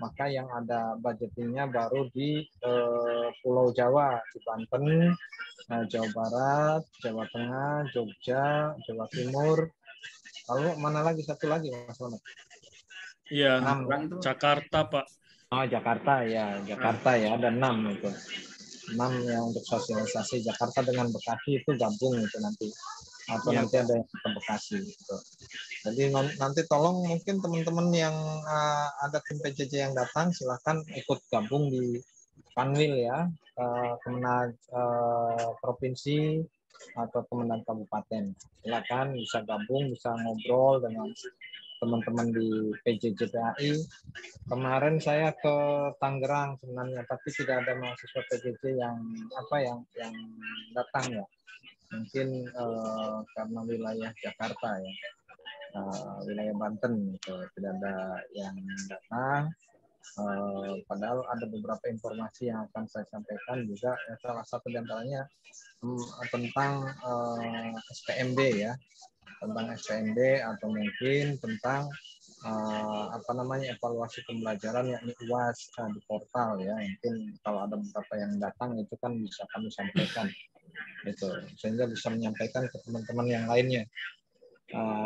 S4: maka yang ada budgetingnya baru di Pulau Jawa, di Banten, Jawa Barat, Jawa Tengah, Jogja, Jawa Timur. Lalu mana lagi satu lagi Mas Slamet?
S3: Iya, Jakarta Pak.
S4: Oh Jakarta ya, ada 6 itu. 6 yang untuk sosialisasi. Jakarta dengan Bekasi itu gabung itu nanti. Atau nanti ada yang ke Bekasi gitu. Jadi nanti tolong mungkin teman-teman yang ada tim PJJ yang datang silahkan ikut gabung di Kanwil ya, Kemenag provinsi atau Kemenag kabupaten. Silakan bisa gabung, bisa ngobrol dengan teman-teman di PJJ PAI. Kemarin saya ke Tangerang sebenarnya, tapi tidak ada mahasiswa PJJ yang datang ya. Mungkin karena wilayah Jakarta ya, wilayah Banten gitu, tidak ada yang datang. Padahal ada beberapa informasi yang akan saya sampaikan juga, salah satu diantaranya tentang SPMB ya, tentang SPMB atau mungkin tentang evaluasi pembelajaran yakni UAS di portal ya. Mungkin kalau ada beberapa yang datang itu kan bisa kami sampaikan itu, sehingga bisa menyampaikan ke teman-teman yang lainnya.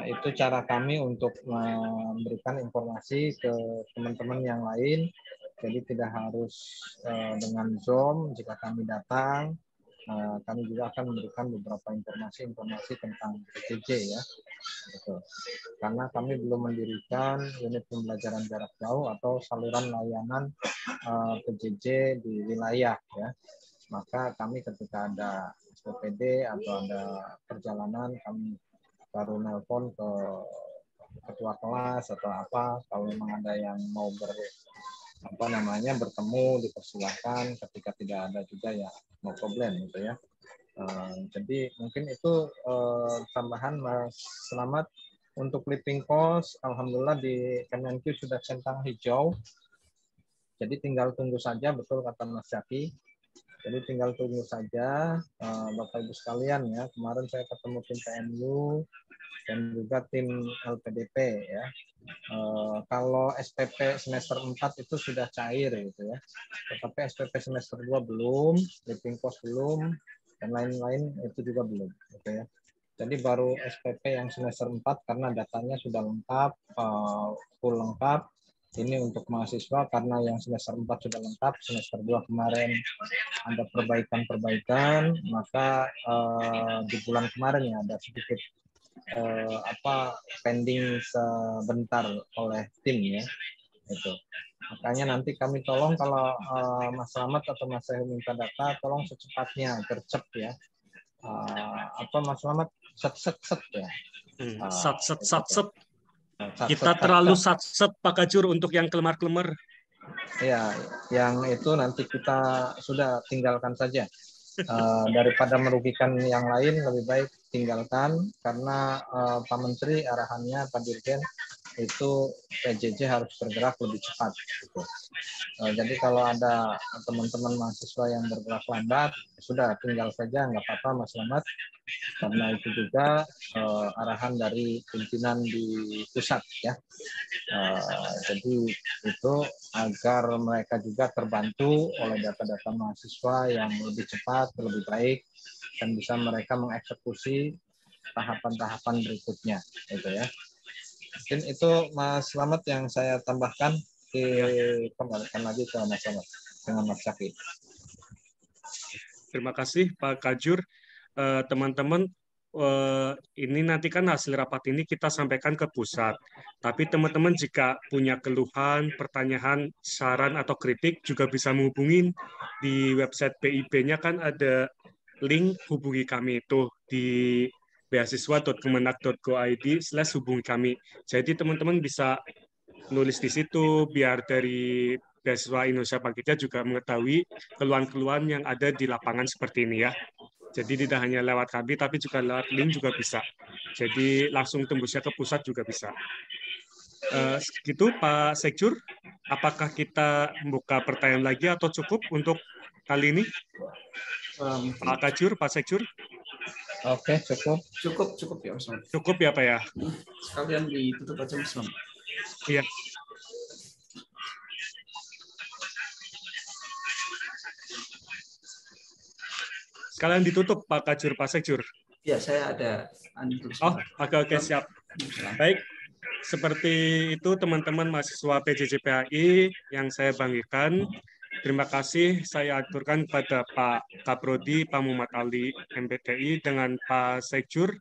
S4: Itu cara kami untuk memberikan informasi ke teman-teman yang lain. Jadi tidak harus dengan Zoom jika kami datang. Kami juga akan memberikan beberapa informasi tentang PJJ ya. Gitu. Karena kami belum mendirikan unit pembelajaran jarak jauh atau saluran layanan PJJ di wilayah ya. Maka kami ketika ada SPPD atau ada perjalanan, kami baru nelpon ke ketua kelas atau apa, kalau memang ada yang mau bertemu dipersilakan, ketika tidak ada juga ya no problem gitu ya. Jadi mungkin itu tambahan Mas Selamat. Untuk living cost, alhamdulillah di Kemenq sudah centang hijau, jadi tinggal tunggu saja, betul kata Mas Zaki. Jadi tinggal tunggu saja Bapak Ibu sekalian ya. Kemarin saya ketemu tim PMU dan juga tim LPDP ya. Kalau SPP semester 4 itu sudah cair gitu ya. Tetapi SPP semester 2 belum, living cost belum, dan lain-lain itu juga belum gitu ya. Jadi baru SPP yang semester 4 karena datanya sudah lengkap, full lengkap. Ini untuk mahasiswa karena yang semester 4 sudah lengkap, semester 2 kemarin ada perbaikan-perbaikan, maka di bulan kemarin ya ada sedikit pending sebentar oleh tim ya. Itu. Makanya nanti kami tolong kalau Mas Slamet atau Mas Sehu minta data, tolong secepatnya, gercep ya. Mas Slamet set ya.
S3: Sat. Kita terlalu satset Pak Kajur untuk yang kelemar-kelemar.
S4: Ya, yang itu nanti kita sudah tinggalkan saja. Daripada merugikan yang lain, lebih baik tinggalkan, karena Pak Menteri arahannya, Pak Dirjen, itu PJJ harus bergerak lebih cepat. Gitu. Jadi kalau ada teman-teman mahasiswa yang bergerak lambat, sudah tinggal saja, nggak apa-apa Mas Slamet. Karena itu juga arahan dari pimpinan di pusat ya. Jadi itu agar mereka juga terbantu oleh data-data mahasiswa yang lebih cepat, lebih baik, dan bisa mereka mengeksekusi tahapan-tahapan berikutnya, gitu ya. Mungkin itu Mas Slamet yang saya tambahkan. Kembalikan lagi ke Mas Slamet dengan Mas Syakir.
S3: Terima kasih Pak Kajur. Teman-teman, ini nanti kan hasil rapat ini kita sampaikan ke pusat. Tapi teman-teman jika punya keluhan, pertanyaan, saran atau kritik juga bisa menghubungi di website PIB-nya, kan ada link hubungi kami itu di beasiswa.kemenak.go.id/hubungi kami. Jadi teman-teman bisa nulis di situ biar dari Beasiswa Indonesia Bangkitnya juga mengetahui keluhan-keluhan yang ada di lapangan seperti ini ya. Jadi tidak hanya lewat kami, tapi juga lewat link juga bisa. Jadi langsung tembusnya ke pusat juga bisa. Segitu Pak Sekjur, apakah kita membuka pertanyaan lagi atau cukup untuk kali ini? Pak Kajur, Pak Sekjur?
S4: Oke, cukup.
S1: Cukup ya Mas.
S3: Cukup ya Pak ya?
S1: Sekalian ditutup aja Mas.
S3: Iya. Sekalian ditutup Pak Kajur, Pak Sekjur.
S1: Ya, saya ada.
S3: Oke, siap. Baik, seperti itu teman-teman mahasiswa PJJ PAI yang saya banggakan. Terima kasih saya aturkan kepada Pak Kaprodi, Pak Muhammad Ali, MPTI, dengan Pak Sekjur,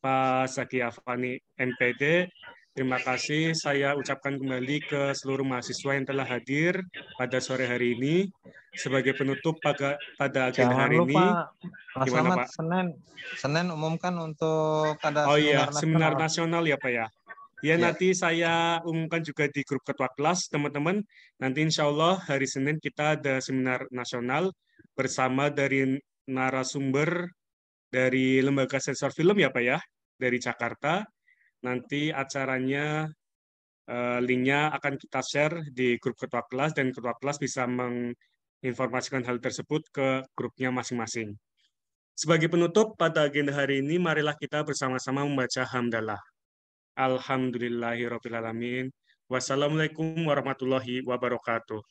S3: Pak Zaki Afani, MPD. Terima kasih saya ucapkan kembali ke seluruh mahasiswa yang telah hadir pada sore hari ini. Sebagai penutup pada agenda hari ini.
S4: Mas Slamet, Senin umumkan untuk ada
S3: seminar nasional ya Pak ya. Ya, nanti saya umumkan juga di grup ketua kelas, teman-teman. Nanti insya Allah hari Senin kita ada seminar nasional bersama dari narasumber dari Lembaga Sensor Film ya Pak ya, dari Jakarta. Nanti acaranya Linknya akan kita share di grup ketua kelas dan ketua kelas bisa menginformasikan hal tersebut ke grupnya masing-masing. Sebagai penutup pada agenda hari ini, marilah kita bersama-sama membaca hamdalah. Alhamdulillahirrabbilalamin. Wassalamualaikum warahmatullahi wabarakatuh.